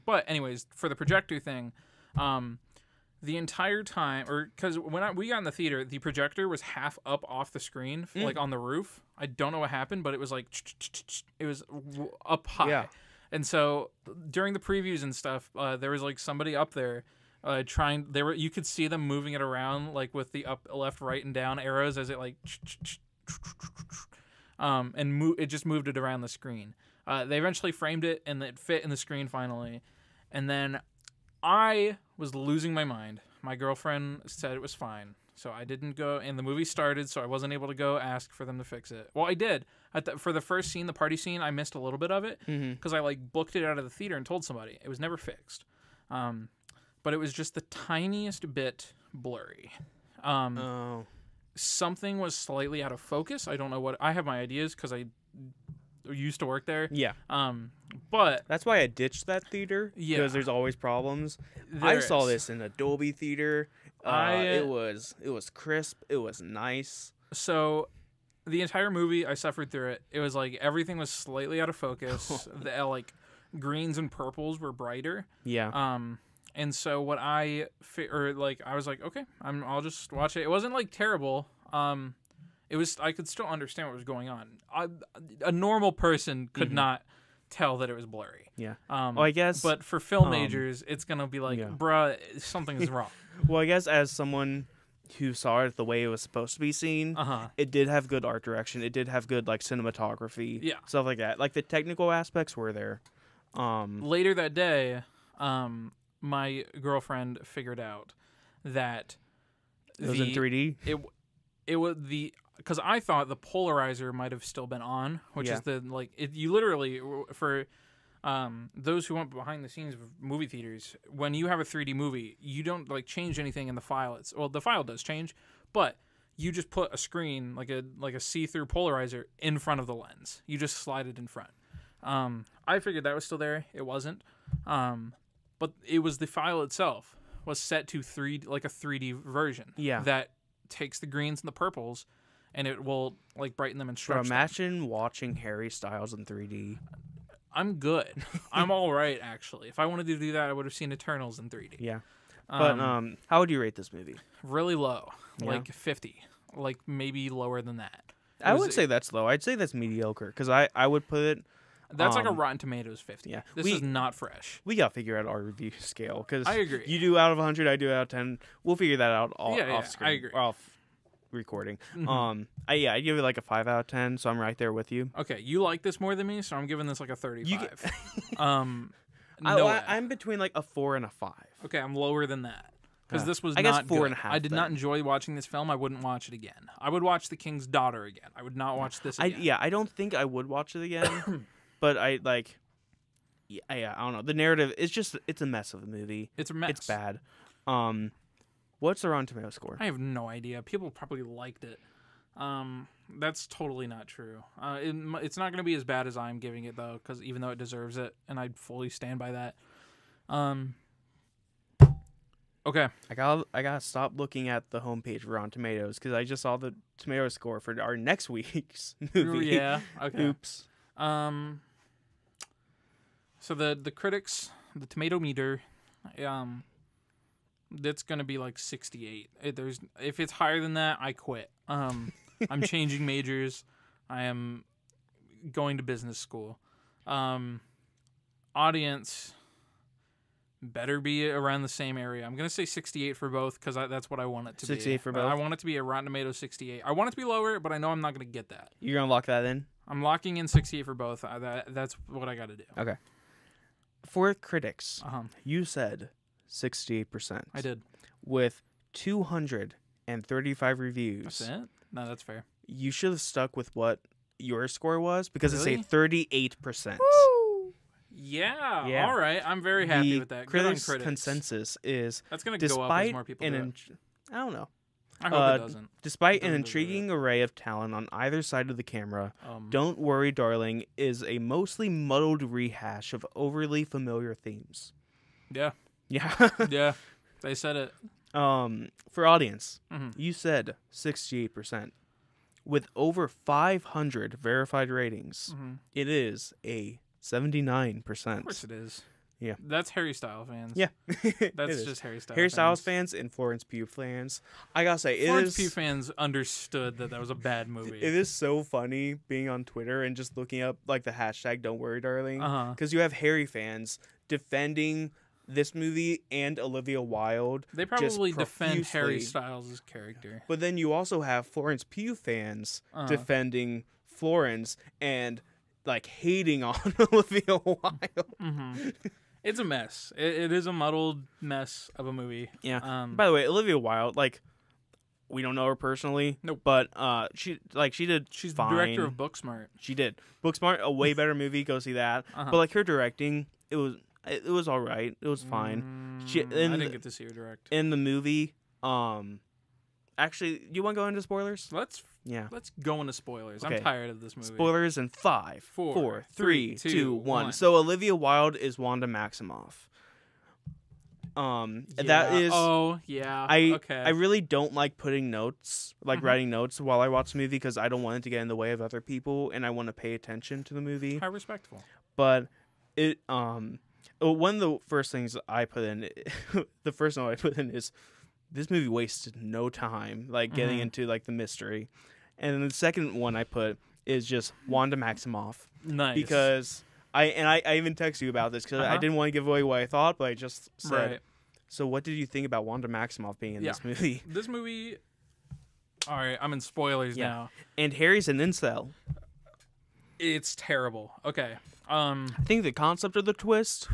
But anyways, for the projector thing, the entire time, or because when we got in the theater, the projector was half up off the screen, like on the roof. I don't know what happened, but it was like it was up high. Yeah. And so during the previews and stuff, there was like somebody up there trying. You could see them moving it around like with the up, left, right, and down arrows as it like. It just moved it around the screen. They eventually framed it, and it fit in the screen finally. And then I was losing my mind. My girlfriend said it was fine, so I didn't go. And the movie started, so I wasn't able to go ask for them to fix it. Well, I did. For the first scene, the party scene, I missed a little bit of it because I like booked it out of the theater and told somebody. It was never fixed, but it was just the tiniest bit blurry. Oh. Something was slightly out of focus. I don't know what. I have my ideas because I used to work there. Yeah. But That's why I ditched that theater. Yeah. Because there's always problems. there I saw is. this in a Dolby theater. It was crisp. It was nice. So the entire movie, I suffered through it. It was like everything was slightly out of focus. The like greens and purples were brighter. Yeah. And so what I was like, okay, I'll just watch it. It wasn't like terrible. It was, I could still understand what was going on. A normal person could not tell that it was blurry. Yeah. I guess. But for film majors, it's gonna be like, yeah. bruh, something's wrong. Well, I guess as someone who saw it the way it was supposed to be seen, it did have good art direction. It did have good like cinematography. Yeah. Stuff like that. Like the technical aspects were there. Later that day, my girlfriend figured out that It was in 3D. It was because I thought the polarizer might have still been on, which is you literally for those who went behind the scenes of movie theaters, when you have a 3D movie, you don't like change anything in the file. The file does change, but you just put a screen like a see-through polarizer in front of the lens. You just slide it in front. I figured that was still there. It wasn't. But it was the file itself was set to a 3D version. Yeah. That takes the greens and the purples, and it will like brighten them and stretch them. Imagine watching Harry Styles in 3D. I'm good. I'm all right, actually. If I wanted to do that, I would have seen Eternals in 3D. Yeah. But how would you rate this movie? Really low, Yeah. like 50, like maybe lower than that. I wouldn't say that's low. I'd say that's mediocre because I would put it. That's like a Rotten Tomatoes 50. Yeah. This is not fresh. We got to figure out our review scale because I agree. You do out of 100, I do out of 10. We'll figure that out off screen. I agree. Off recording. I give it like a 5 out of 10, so I'm right there with you. Okay, you like this more than me, so I'm giving this like a 35. I'm between like a 4 and a 5. Okay, I'm lower than that. Because this was I not guess 4.5. good. I did not enjoy watching this film. I wouldn't watch it again. I would watch The King's Daughter again. I would not watch this again. I don't think I would watch it again, but I like. Yeah, I don't know. The narrative is it's a mess of a movie. It's a mess. It's bad. What's the Rotten Tomato score? I have no idea. People probably liked it. That's totally not true. It's not going to be as bad as I'm giving it though, because even though it deserves it, and I fully stand by that. Okay. I gotta stop looking at the homepage for Rotten Tomatoes because I just saw the tomato score for our next week's movie. Yeah. Okay. Oops. So the critics, the tomato meter, that's gonna be like 68. If it's higher than that, I quit. I'm changing majors. I am going to business school. Audience better be around the same area. I'm gonna say 68 for both because that's what I want it to be. 68 for both. I want it to be a Rotten Tomatoes 68. I want it to be lower, but I know I'm not gonna get that. You're gonna lock that in? I'm locking in 68 for both. That's what I got to do. Okay. For critics, Uh-huh. you said 68%. I did. With 235 reviews. That's it? No, that's fair. You should have stuck with what your score was because Really? it's a 38%. Yeah. Yeah. All right. I'm very happy The with that. Good on critics' critics. consensus is That's going to go up as despite more people do it. I don't know. I hope it doesn't. Despite It an doesn't deserve intriguing array of talent on either side of the camera, Um, Don't Worry Darling is a mostly muddled rehash of overly familiar themes. Yeah. Yeah. Yeah. They said it. For audience, Mhm. you said 68%. With over 500 verified ratings, Mhm. it is a 79%. Of course it is. Yeah. That's Harry Styles fans. Yeah. That's just Harry Styles Harry Styles fans. fans and Florence Pugh fans. I gotta say, Florence Pugh fans understood that was a bad movie. it is so funny being on Twitter and just looking up like the hashtag Don't Worry Darling. Uh-huh. Because you have Harry fans defending this movie and Olivia Wilde. They just probably defend Harry profusely. Styles' character. But then you also have Florence Pugh fans Uh-huh. defending Florence and like hating on Olivia Wilde. Mm-hmm. It's a mess. It is a muddled mess of a movie. Yeah. By the way, Olivia Wilde, like, we don't know her personally. Nope. But she did. She's fine. the director of Booksmart. She did. Booksmart, a way better movie. Go see that. Uh-huh. But like her directing, it was all right. It was fine. She I didn't get to see her direct. in the movie. Actually, you want to go into spoilers? Let's Yeah. go into spoilers. Okay. I'm tired of this movie. Spoilers in 5, Four, 4, three, 3, two, 2, 1. one. So Olivia Wilde is Wanda Maximoff. That Yeah. is. Oh yeah. I okay. I really don't like putting notes, like Mhm. writing notes while I watch the movie because I don't want it to get in the way of other people and I want to pay attention to the movie. How respectful. But it one of the first things I put in, the first note I put in is this movie wasted no time like getting Mhm. into like the mystery, and then the second one I put is just Wanda Maximoff Nice. because I even texted you about this because I Uh-huh. didn't want to give away what I thought, but I just said. Right. So what did you think about Wanda Maximoff being in Yeah. this movie? This movie. All right, I'm in spoilers Yeah. now. And Harry's an incel. It's terrible. Okay. I think the concept of the twist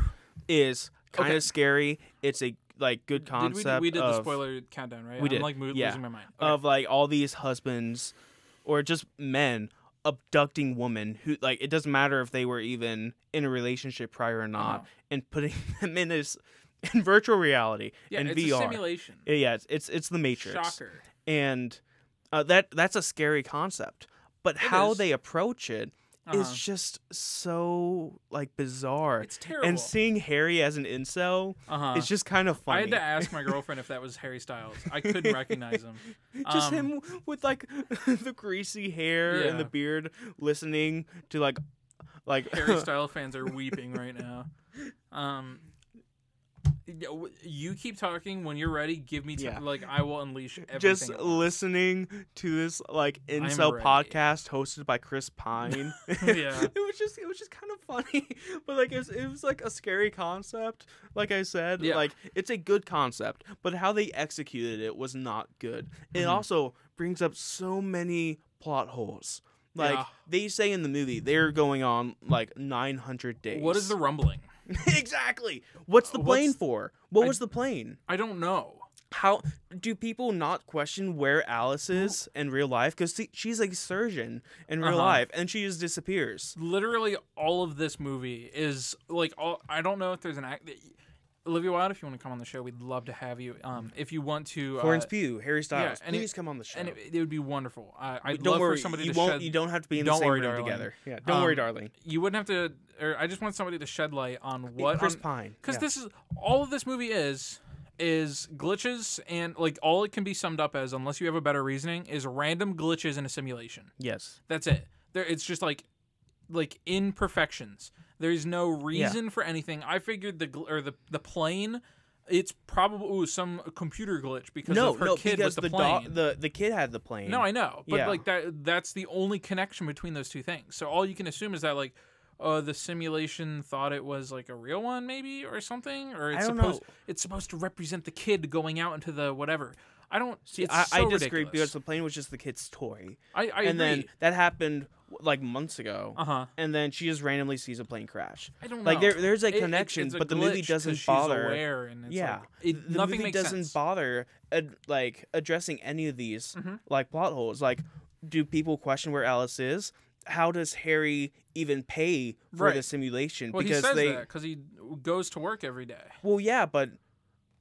is kind of Okay. scary. It's a like good concept. We did the of, spoiler countdown, right? We I'm did, like yeah. losing my mind. Okay. of like all these husbands or just men abducting women who like it doesn't matter if they were even in a relationship prior or not, Uh-huh. and putting them in virtual reality Yeah, and it's VR. a simulation. Yeah, it's the Matrix. Shocker. And that's a scary concept. But how is. they approach it is Uh-huh. just so like bizarre. It's terrible. And seeing Harry as an incel Uh-huh. is just kind of funny. I had to ask my girlfriend if that was Harry Styles. I couldn't recognize him. Just him with like the greasy hair and the Yeah. beard, listening to like Harry Styles fans are weeping right now. You keep talking. When you're ready, give me time. Yeah. Like I will unleash everything. just at once. listening to this like incel ready. podcast hosted by Chris Pine. Yeah. it was just kind of funny, but like it was like a scary concept. Like I said, Yeah. like it's a good concept, but how they executed it was not good. It Mhm. also brings up so many plot holes. Like Yeah. they say in the movie, they're going on like 900 days. What is the rumbling? exactly? What's the plane What's- for? What I- was the plane? I don't know. How do people not question where Alice is in real life? Because she's a surgeon in real Uh-huh. life, and she just disappears. Literally, all of this movie is like all. I don't know if there's an act. Olivia Wilde, if you want to come on the show, we'd love to have you. If you want to, Florence Pugh, Harry Styles, yeah, please come on the show. and it would be wonderful. I'd don't love worry, for somebody you to won't. shed. You don't have to be in the Don't same worry, room darling. together. Yeah, don't worry, darling. You wouldn't have to. Or I just want somebody to shed light on what Chris Pine, because yeah. this is all of this movie is glitches, and like all it can be summed up as, unless you have a better reasoning, is random glitches in a simulation. Yes. That's it. It's just like imperfections. There's no reason for anything. I figured the plane, it's probably some computer glitch because of her kid because with the plane. the kid had the plane. No, I know, but Yeah. like that's the only connection between those two things. So all you can assume is that like the simulation thought it was like a real one, maybe, or something, or I don't know. It's supposed to represent the kid going out into the whatever. I don't See, it's I so disagree ridiculous. because the plane was just the kid's toy. I and agree. then that happened like months ago. Uh-huh. And then she just randomly sees a plane crash. I don't know. Like there's a connection, it's a but the movie glitch 'cause doesn't she's bother. aware and it's Yeah, like, the nothing movie makes doesn't sense. bother like addressing any of these Mm-hmm. like plot holes. Like, do people question where Alice is? How does Harry even pay for Right. the simulation? Well, because he says they, that because he goes to work every day. well, yeah, but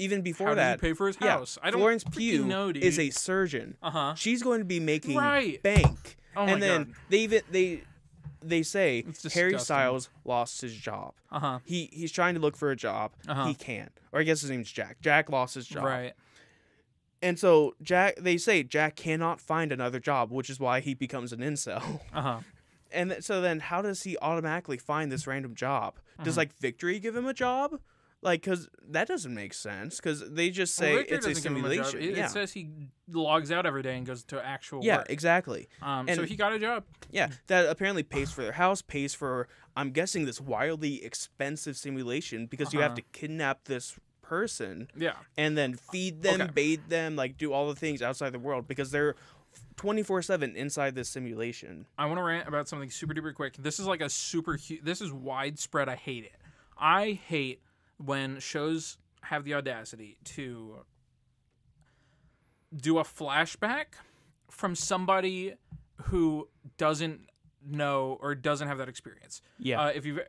even before How that, does he pay for his yeah, house? I don't Florence freaking Pugh know, dude. is a surgeon. Uh-huh. She's going to be making Right. bank. Oh my and then God. they say It's Harry disgusting. Styles lost his job. Uh-huh. He's trying to look for a job. Uh-huh. He can't. Or I guess his name's Jack. Jack lost his job. Right. And so they say Jack cannot find another job, which is why he becomes an incel. Uh-huh. And so then how does he automatically find this random job? Does Uh-huh. like Victory give him a job? Like, because that doesn't make sense. Because they just say Well, Victor it's a doesn't give him a job. simulation. It says he logs out every day and goes to actual Yeah, work. exactly. So and- he got a job. Yeah, that apparently pays for their house, pays for, I'm guessing, this wildly expensive simulation because you have to kidnap this person Yeah. and then feed them, Okay. bathe them, like do all the things outside the world because they're 24/7 inside this simulation. I want to rant about something super duper quick. This is like a this is widespread. I hate it. I hate when shows have the audacity to do a flashback from somebody who doesn't know or doesn't have that experience. Yeah. If you've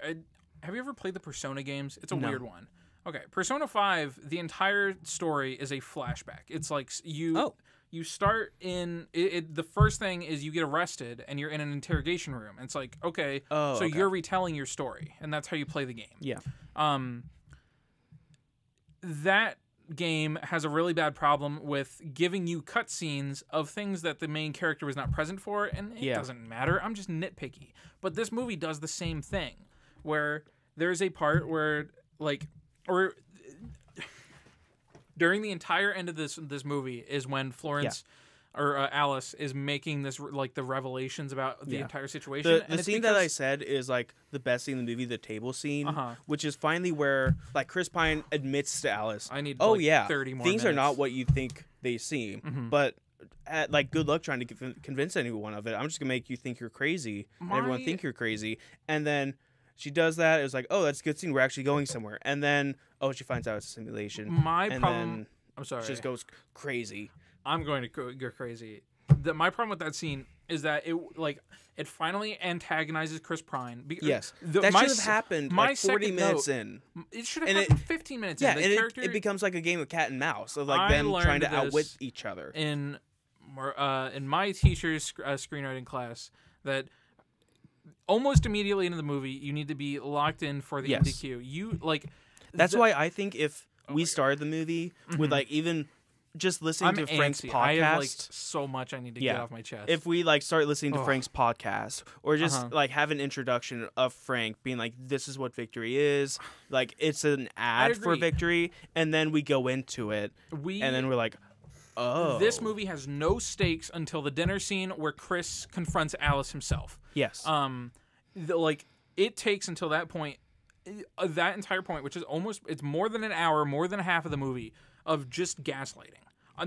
have you ever played the Persona games? It's a No. weird one. Okay, Persona 5, the entire story is a flashback. It's like you start in the first thing is you get arrested and you're in an interrogation room. And it's like, okay, so okay. you're retelling your story, and that's how you play the game. Yeah. That game has a really bad problem with giving you cutscenes of things that the main character was not present for, and it doesn't matter. I'm just nitpicky. But this movie does the same thing, where there's a part where, or during the entire end of this movie is when Florence or Alice is making this like the revelations about the entire situation. The and it's scene that I because- said is like the best scene in the movie, the table scene, Uh-huh. which is finally where like Chris Pine admits to Alice, I need, oh like, yeah, 30 more things are not minutes." what you think they seem, but like good luck trying to convince anyone of it. I'm just gonna make you think you're crazy, and everyone My- think you're crazy, and then she does that. It was like, oh, that's a good scene. We're actually going somewhere, and then she finds out it's a simulation. My and problem. then I'm sorry. she just goes crazy. I'm going to go crazy. My problem with that scene is that it finally antagonizes Chris Pine. Yes, that should have happened my like 40 second minutes note- in. It should have And happened 15 minutes Yeah, in. The and character it becomes like a game of cat and mouse of like I them trying to learned outwit this each other. in my teacher's screenwriting class that almost immediately into the movie you need to be locked in for the Yes. MDQ. You like That's why I think if we started the movie with like even just listening I'm to Frank's antsy. podcast, I have like so much I need to get Yeah. off my chest. if we like start listening to Ugh. Frank's podcast or just Uh-huh. like have an introduction of Frank being like, this is what Victory is, like it's an ad for agree. Victory, and then we go into it, we and then we're like, oh, this movie has no stakes until the dinner scene where Chris confronts Alice himself. yes, It takes until that point, that entire point, which is it's more than an hour, more than half of the movie of just gaslighting.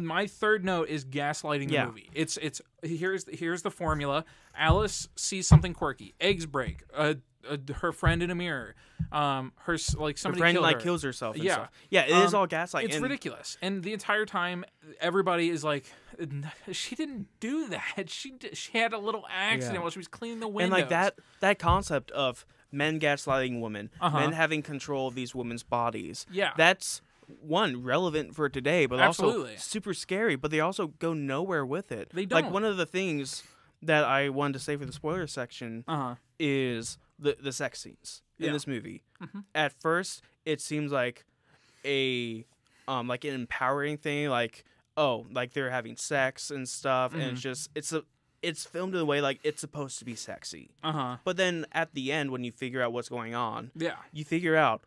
My third note is gaslighting the Yeah. movie. It's here's the formula. Alice sees something quirky. Eggs break. Her friend in a mirror. Her somebody her friend killed like her. kills herself. And Yeah. stuff. Yeah, it is all gaslighting. It's and ridiculous, and the entire time everybody is like, "She didn't do that. She had a little accident Yeah. while she was cleaning the windows." And like that concept of men gaslighting women, men having control of these women's bodies. Yeah. That's one relevant for today, but Absolutely. also super scary. But they also go nowhere with it. They don't. Like one of the things that I wanted to say for the spoiler section is the sex scenes in this movie. At first, it seems like like an empowering thing, like like they're having sex and stuff, and it's filmed in a way like it's supposed to be sexy. But then at the end, when you figure out what's going on, you figure out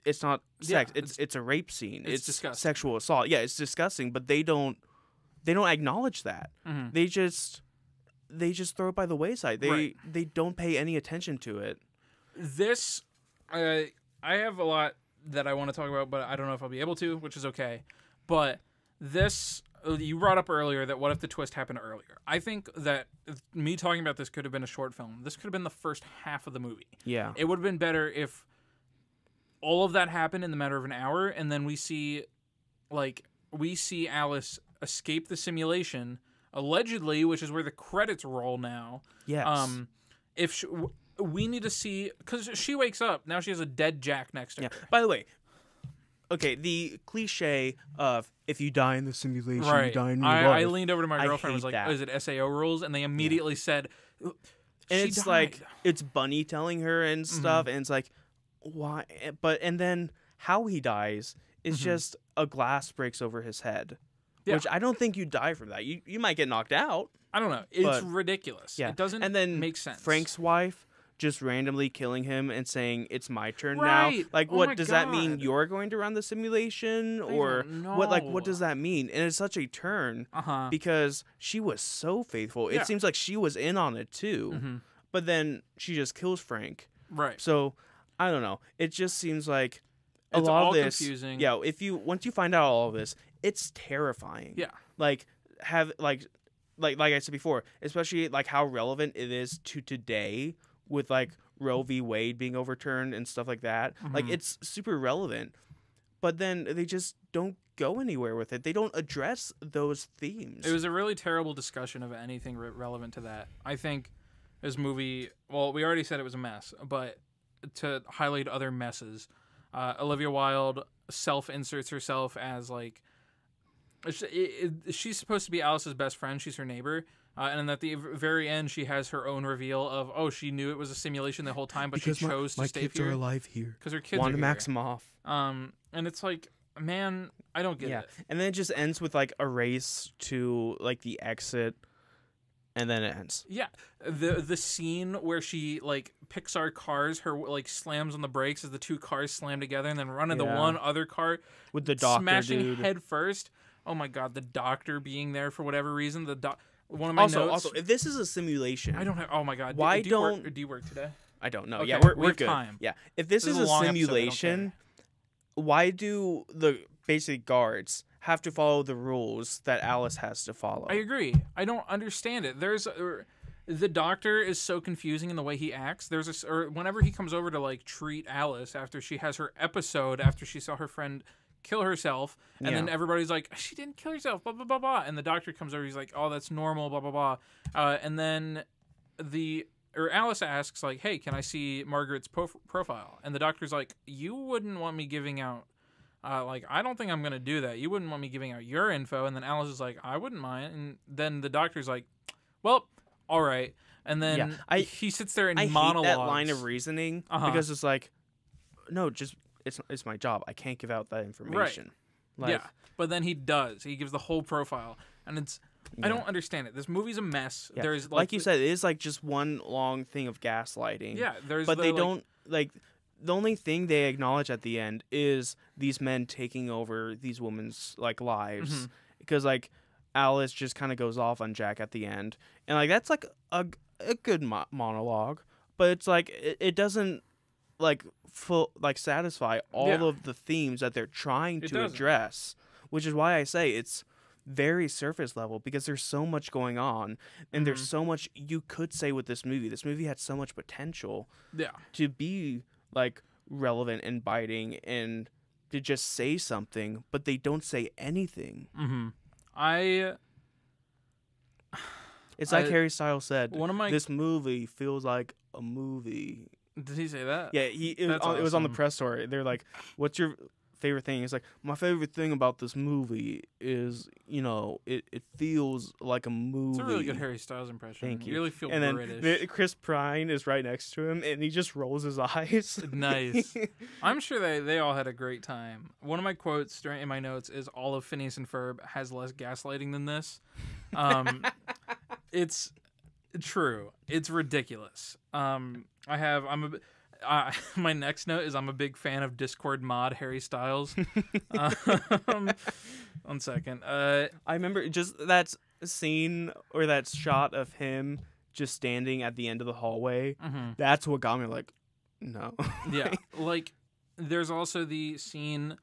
it's not sex. It's a rape scene. It's disgusting. Sexual assault. Yeah, it's disgusting. But they don't acknowledge that. They just throw it by the wayside. They don't pay any attention to it. This, I have a lot that I want to talk about, but I don't know if I'll be able to, which is okay. But this, you brought up earlier that what if the twist happened earlier? I think that me talking about this could have been a short film. This could have been the first half of the movie. Yeah. It would have been better if all of that happened in the matter of an hour, and then we see Alice escape the simulation, allegedly, which is where the credits roll now. Yes. We need to see, because she wakes up, now she has a dead Jack next to her. By the way, okay, the cliche of if you die in the simulation, you die in real life. I leaned over to my girlfriend and was like, that. is it SAO rules? And they immediately said, and it's died. like, it's Bunny telling her and stuff, and it's like, why? And then how he dies is just a glass breaks over his head, which I don't think you die from that. You might get knocked out. I don't know. It's ridiculous. Yeah. It doesn't and then make sense. Frank's wife just randomly killing him and saying it's my turn Right. now. Like, Oh what my does that mean? God. You're going to run the simulation, or what? Like, what does that mean? And it's such a turn because she was so faithful. It seems like she was in on it too, but then she just kills Frank. Right. So I don't know. It just seems like It's a lot all of this. confusing. Yeah. Once you find out all of this, it's terrifying. Yeah. Like like I said before, especially like how relevant it is to today with like Roe v. Wade being overturned and stuff like that. Like, it's super relevant, but then they just don't go anywhere with it. They don't address those themes. It was a really terrible discussion of anything relevant to that. I think this movie, well, we already said it was a mess, but to highlight other messes, Olivia Wilde self-inserts herself as like, she's supposed to be Alice's best friend. She's her neighbor. And at the very end, she has her own reveal of, she knew it was a simulation the whole time, but she chose to stay here. My kids are alive here. Because her kids Wanda are here. Maximoff. And it's like, man, I don't get it. And then it just ends with like a race to like the exit, and then it ends. Yeah. The scene where she like Pixar cars, her like slams on the brakes as the two cars slam together and then run into one other car with the doctor smashing dude head first. Oh my God, the doctor being there for whatever reason. One of my notes. Also, if this is a simulation, I don't have. Oh my God. Why do you work today? I don't know. Okay, Yeah, we're good. Time. Yeah, if this is a long episode, simulation, why do the basic guards have to follow the rules that Alice has to follow? I agree. I don't understand it. The doctor is so confusing in the way he acts. Whenever he comes over to like treat Alice after she has her episode, after she saw her friend kill herself, and then everybody's like, she didn't kill herself, blah blah blah blah, and the doctor comes over, he's like, oh, that's normal, blah blah blah, and then Alice asks like, hey, can I see Margaret's profile? And the doctor's like, you wouldn't want me giving out like, I don't think I'm gonna do that. You wouldn't want me giving out your info. And then Alice is like, I wouldn't mind. And then the doctor's like, well, all right. And then he sits there and monologues. I hate that line of reasoning because it's like, no, just it's my job. I can't give out that information. Right. Like, but then he does. He gives the whole profile, and it's. I don't understand it. This movie's a mess. Yeah. There's like you said, it is like just one long thing of gaslighting. Yeah, but they don't like. The only thing they acknowledge at the end is these men taking over these women's like lives, because like Alice just kind of goes off on Jack at the end, and like that's like a good monologue, but it's like it doesn't like satisfy all of the themes that they're trying to address, which is why I say it's very surface level, because there's so much going on, and there's so much you could say with this movie. This movie had so much potential to be like relevant and biting and to just say something, but they don't say anything. It's like Harry Styles said, this movie feels like a movie. Did he say that? Yeah, it That's was on the awesome. press tour. They're like, "What's your favorite thing?" He's like, "My favorite thing about this movie is, it feels like a movie." It's a really good Harry Styles impression. Thank you. You really feel And then British. Chris Pine is right next to him, and he just rolls his eyes. Nice. I'm sure they all had a great time. One of my quotes in my notes is all of Phineas and Ferb has less gaslighting than this. It's true. It's ridiculous. My next note is I'm a big fan of Discord mod Harry Styles. 1 second. I remember just that scene or that shot of him just standing at the end of the hallway. Mhm. That's what got me like, no. Yeah, like there's also the scene.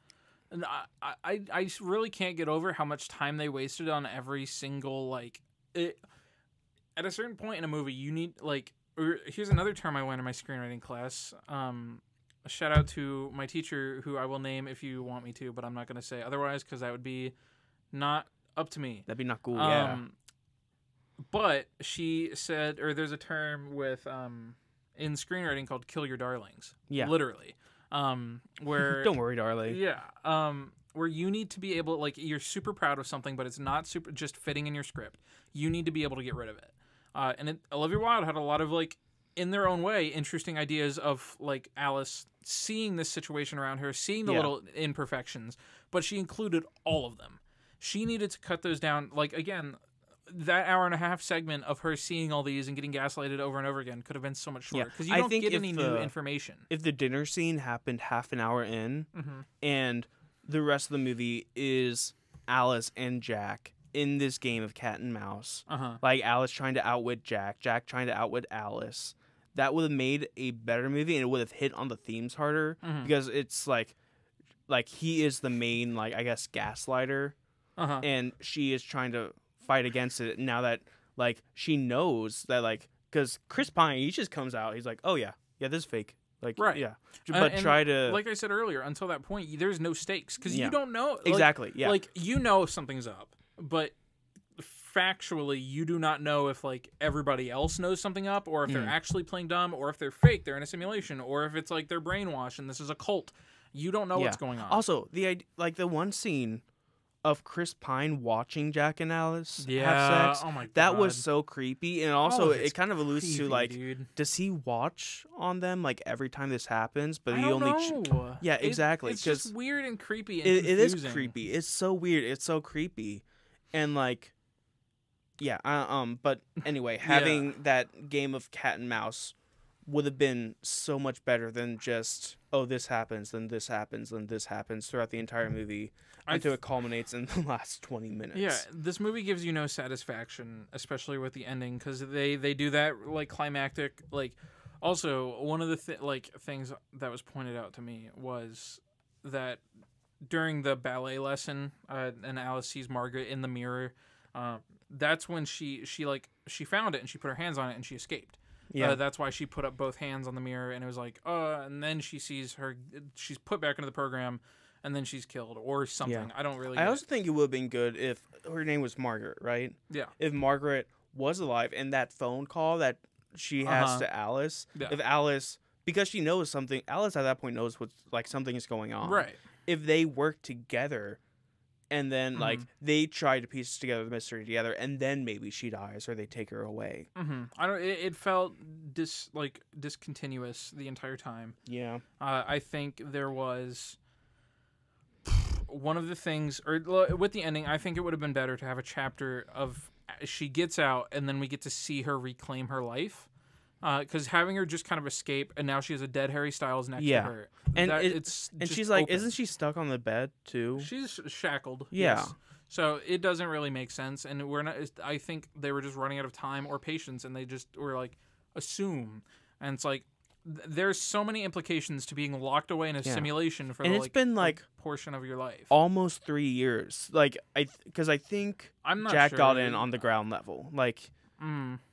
And I really can't get over how much time they wasted on every single it. At a certain point in a movie, you need here's another term I learned in my screenwriting class. A shout out to my teacher, who I will name if you want me to, but I'm not going to say otherwise because that would be not up to me. That'd be not cool. Yeah. But she said, or there's a term with in screenwriting called "kill your darlings." Yeah. Literally. Where Don't worry, darling. yeah, where you need to be able, you're super proud of something, but it's not super just fitting in your script. You need to be able to get rid of it. And Olivia Wilde had a lot of in their own way, interesting ideas of Alice seeing this situation around her, seeing the little imperfections, but she included all of them. She needed to cut those down. Again, that hour and a half segment of her seeing all these and getting gaslighted over and over again could have been so much shorter because you I don't think get if any new information. If the dinner scene happened half an hour in, Mm-hmm. and the rest of the movie is Alice and Jack in this game of cat and mouse, like Alice trying to outwit Jack, Jack trying to outwit Alice, that would have made a better movie, and it would have hit on the themes harder because it's like he is the main I guess gaslighter, and she is trying to fight against it now that she knows that because Chris Pine, he just comes out, he's like, oh yeah, this is fake, Right. yeah, but And try to like I said earlier, until that point, there's no stakes because you don't know exactly, yeah, you know if something's up, but factually you do not know if everybody else knows something up, or if they're actually playing dumb, or if they're fake, they're in a simulation, or if it's they're brainwashed and this is a cult. You don't know what's going on. Also, the one scene of Chris Pine watching Jack and Alice have sex, oh my God. that was so creepy, and also it's it kind of alludes to creepy, dude. does he watch on them every time this happens, but I he don't only know. yeah, exactly, It's just weird and creepy and it is confusing. creepy. It's so weird. It's so creepy, and but anyway, having that game of cat and mouse would have been so much better than just this happens, then this happens, then this happens throughout the entire movie until it culminates in the last 20 minutes. Yeah, this movie gives you no satisfaction, especially with the ending, because they do that climactic. Also, one of the things that was pointed out to me was that during the ballet lesson, and Alice sees Margaret in the mirror. That's when she found it and she put her hands on it and she escaped. Yeah, that's why she put up both hands on the mirror, and it was and then she sees she's put back into the program, and then she's killed or something. Yeah. I don't really. I also think it would have been good if her name was Margaret, right? Yeah. If Margaret was alive, and that phone call that she has to Alice, if Alice, because she knows something, Alice at that point knows what's something is going on. Right. If they work together, and then they try to piece together the mystery together, and then maybe she dies or they take her away. I don't. It felt discontinuous the entire time. Yeah. I think there was one of the things, or with the ending, I think it would have been better to have a chapter of she gets out and then we get to see her reclaim her life. Because having her just kind of escape, and now she has a dead Harry Styles next to her, and it's and she's open. isn't she stuck on the bed too? She's shackled. Yeah. Yes. So it doesn't really make sense, and we're not. I think they were just running out of time or patience, and they just were assume, and it's there's so many implications to being locked away in a simulation for it's been a portion of your life. Almost 3 years. Because I think I'm not Jack sure. got in on the ground level.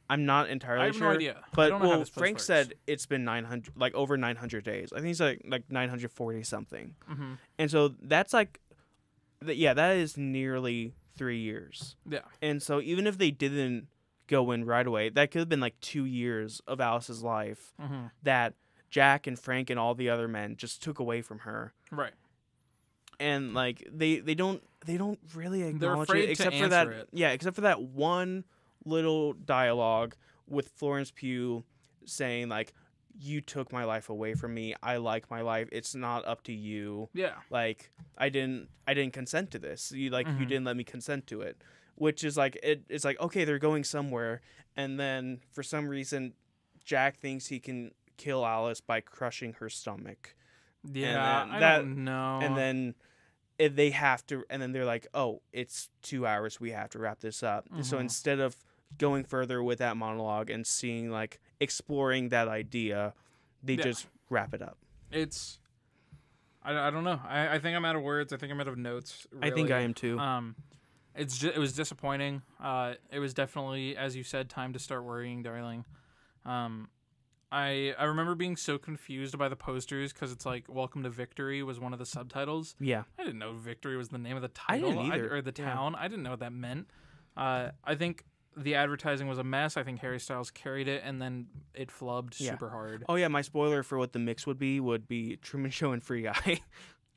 I'm not entirely I have sure. no idea. I But don't know how this place Frank works. said it's been 900, over 900 days. I think it's like 940 something. Mm-hmm. And so that's that is nearly 3 years. Yeah. And so even if they didn't go in right away, that could have been 2 years of Alice's life that Jack and Frank and all the other men just took away from her. Right. And like they don't really acknowledge afraid it to except for answer that it. yeah, except for that one little dialogue with Florence Pugh saying like, you took my life away from me. I like my life. It's not up to you. Yeah. Like I didn't consent to this. You Mm-hmm. didn't let me consent to it. Which is like it's like, okay, they're going somewhere, and then for some reason Jack thinks he can kill Alice by crushing her stomach. Yeah. then I that- don't know. And then if they have to, and then they're like, oh, it's 2 hours. We have to wrap this up. So Mhm. instead of going further with that monologue and seeing like exploring that idea, they Yeah. just wrap it up. It's. I don't know. I think I'm out of words. I think I'm out of notes. I think I really. am too. It was disappointing. It was definitely, as you said, time to start worrying, darling. I remember being so confused by the posters because it's like "Welcome to Victory" was one of the subtitles. Yeah. I didn't know Victory was the name of the I title didn't either. or the Yeah. town. I didn't know what that meant. I think the advertising was a mess. I think Harry Styles carried it, and then it flubbed Yeah. super hard. Oh yeah, my spoiler for what the mix would be Truman Show and Free Guy.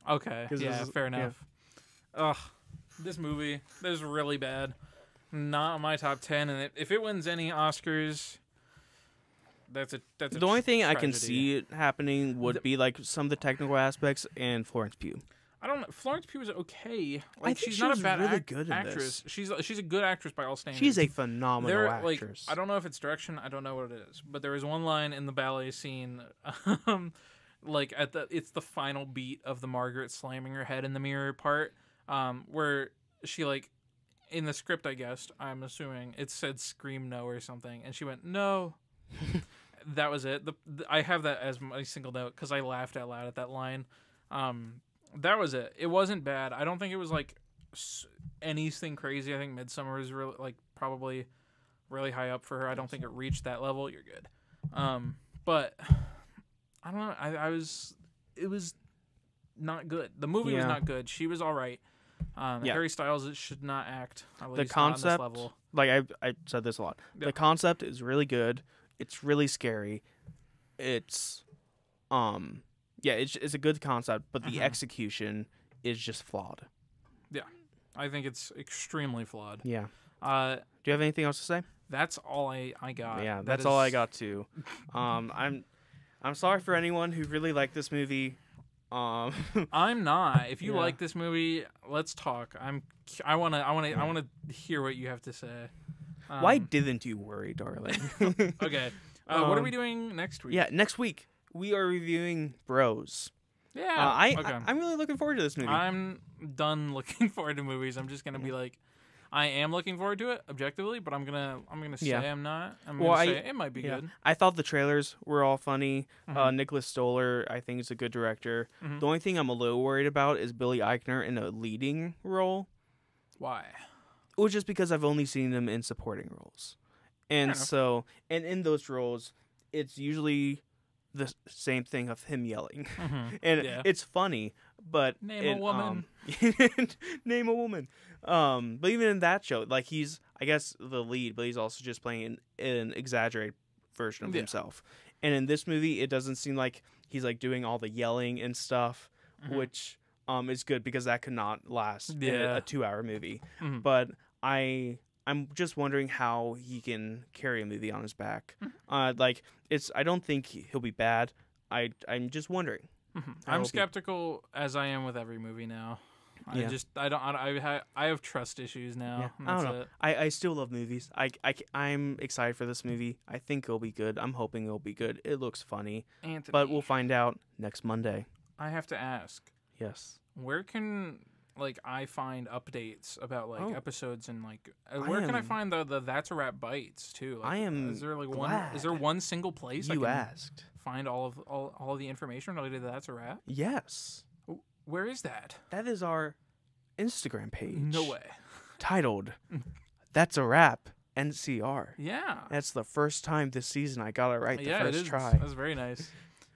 Okay, 'Cause yeah, this is- fair yeah. enough. Ugh, this movie is really bad. Not on my top 10, and if it wins any Oscars, that's a The only thing I can tragedy. see it happening would be like some of the technical aspects and Florence Pugh. I don't know. Florence Pugh is okay. I Like think she's she not was a bad really good in actress. this. She's a good actress by all standards. She's a phenomenal There, actress. I don't know if it's direction. I don't know what it is. But there was one line in the ballet scene, like it's the final beat of the Margaret slamming her head in the mirror part, where she like, in the script, I guess, I'm assuming it said "scream no" or something, and she went no. That was it. I have that as my single note because I laughed out loud at that line. That was it. It wasn't bad. I don't think it was like anything crazy. I think Midsummer is really like probably really high up for her. I don't think it reached that level. You're good. But I don't know. It was not good. The movie was Yeah. not good. She was all right. Yeah. Harry Styles should not act. At The least not on this concept, level. like I said this a lot. Yeah. The concept is really good. It's really scary. It's yeah, it's a good concept, but the Mhm. execution is just flawed. I think it's extremely flawed. Yeah. Uh, Do you have anything else to say? that's all I got. Yeah, That that's all I is- got too. I'm sorry for anyone who really liked this movie. I'm not. If you Yeah. like this movie, let's talk. I wanna hear what you have to say. Why didn't you worry, darling? Okay. What are we Um, doing next week? Yeah, next week we are reviewing Bros. Yeah. Okay. I'm really looking forward to this movie. I'm done looking forward to movies. I'm just gonna be like, I am looking forward to it objectively, but I'm gonna say Yeah. I'm not. I'm Well, gonna say it might be yeah. good. I thought the trailers were all funny. Mhm. Nicholas Stoller, I think, is a good director. Mhm. The only thing I'm a little worried about is Billy Eichner in a leading role. Why? Well, just because I've only seen him in supporting roles. And Fair enough. so, and in those roles, it's usually the same thing of him yelling. Mhm. And Yeah. it's funny, but Name a woman. name a woman. But even in that show, like he's, I guess, the lead, but he's also just playing an exaggerated version of Yeah. himself. And in this movie, it doesn't seem like he's like doing all the yelling and stuff, Mhm. which is good because that could not last in Yeah. a 2-hour movie. Mhm. But I'm just wondering how he can carry a movie on his back. Mm-hmm. Like I don't think he'll be bad. I'm just wondering. Mhm. I I'm hope he- skeptical as I am with every movie now. Yeah. I have trust issues now. Yeah, and I that's don't know. it. I still love movies. I'm excited for this movie. I think it'll be good. I'm hoping it'll be good. It looks funny, Anthony, but we'll find out next Monday. I have to ask, Yes. where can I find updates about Oh. episodes and where can I am- find the That's a Wrap bites too? I am Is there Is glad there one single place I You can asked. find all of the information related to That's a Wrap? Yes. Where is that? That is our Instagram page. No way. Titled That's a Wrap NCR. Yeah. That's the first time this season I got it right the yeah, it first is. try. That's very nice.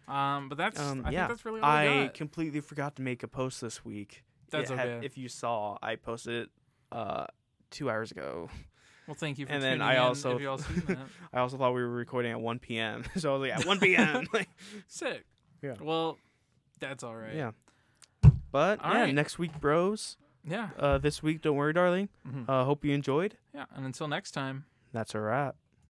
But that's I think yeah. that's really all I I got. completely forgot to make a post this week. That's okay. If you saw, I posted it 2 hours ago. Well, thank you for And tuning then I in. also- If y'all seen that, I also thought we were recording at 1 p.m. So I was like, at 1 p.m. Like, sick. Yeah. Well, that's all right. yeah. But All yeah, right. next week, bros. Yeah. This week, don't worry, darling. Mhm. Hope you enjoyed. Yeah. And until next time. That's a wrap.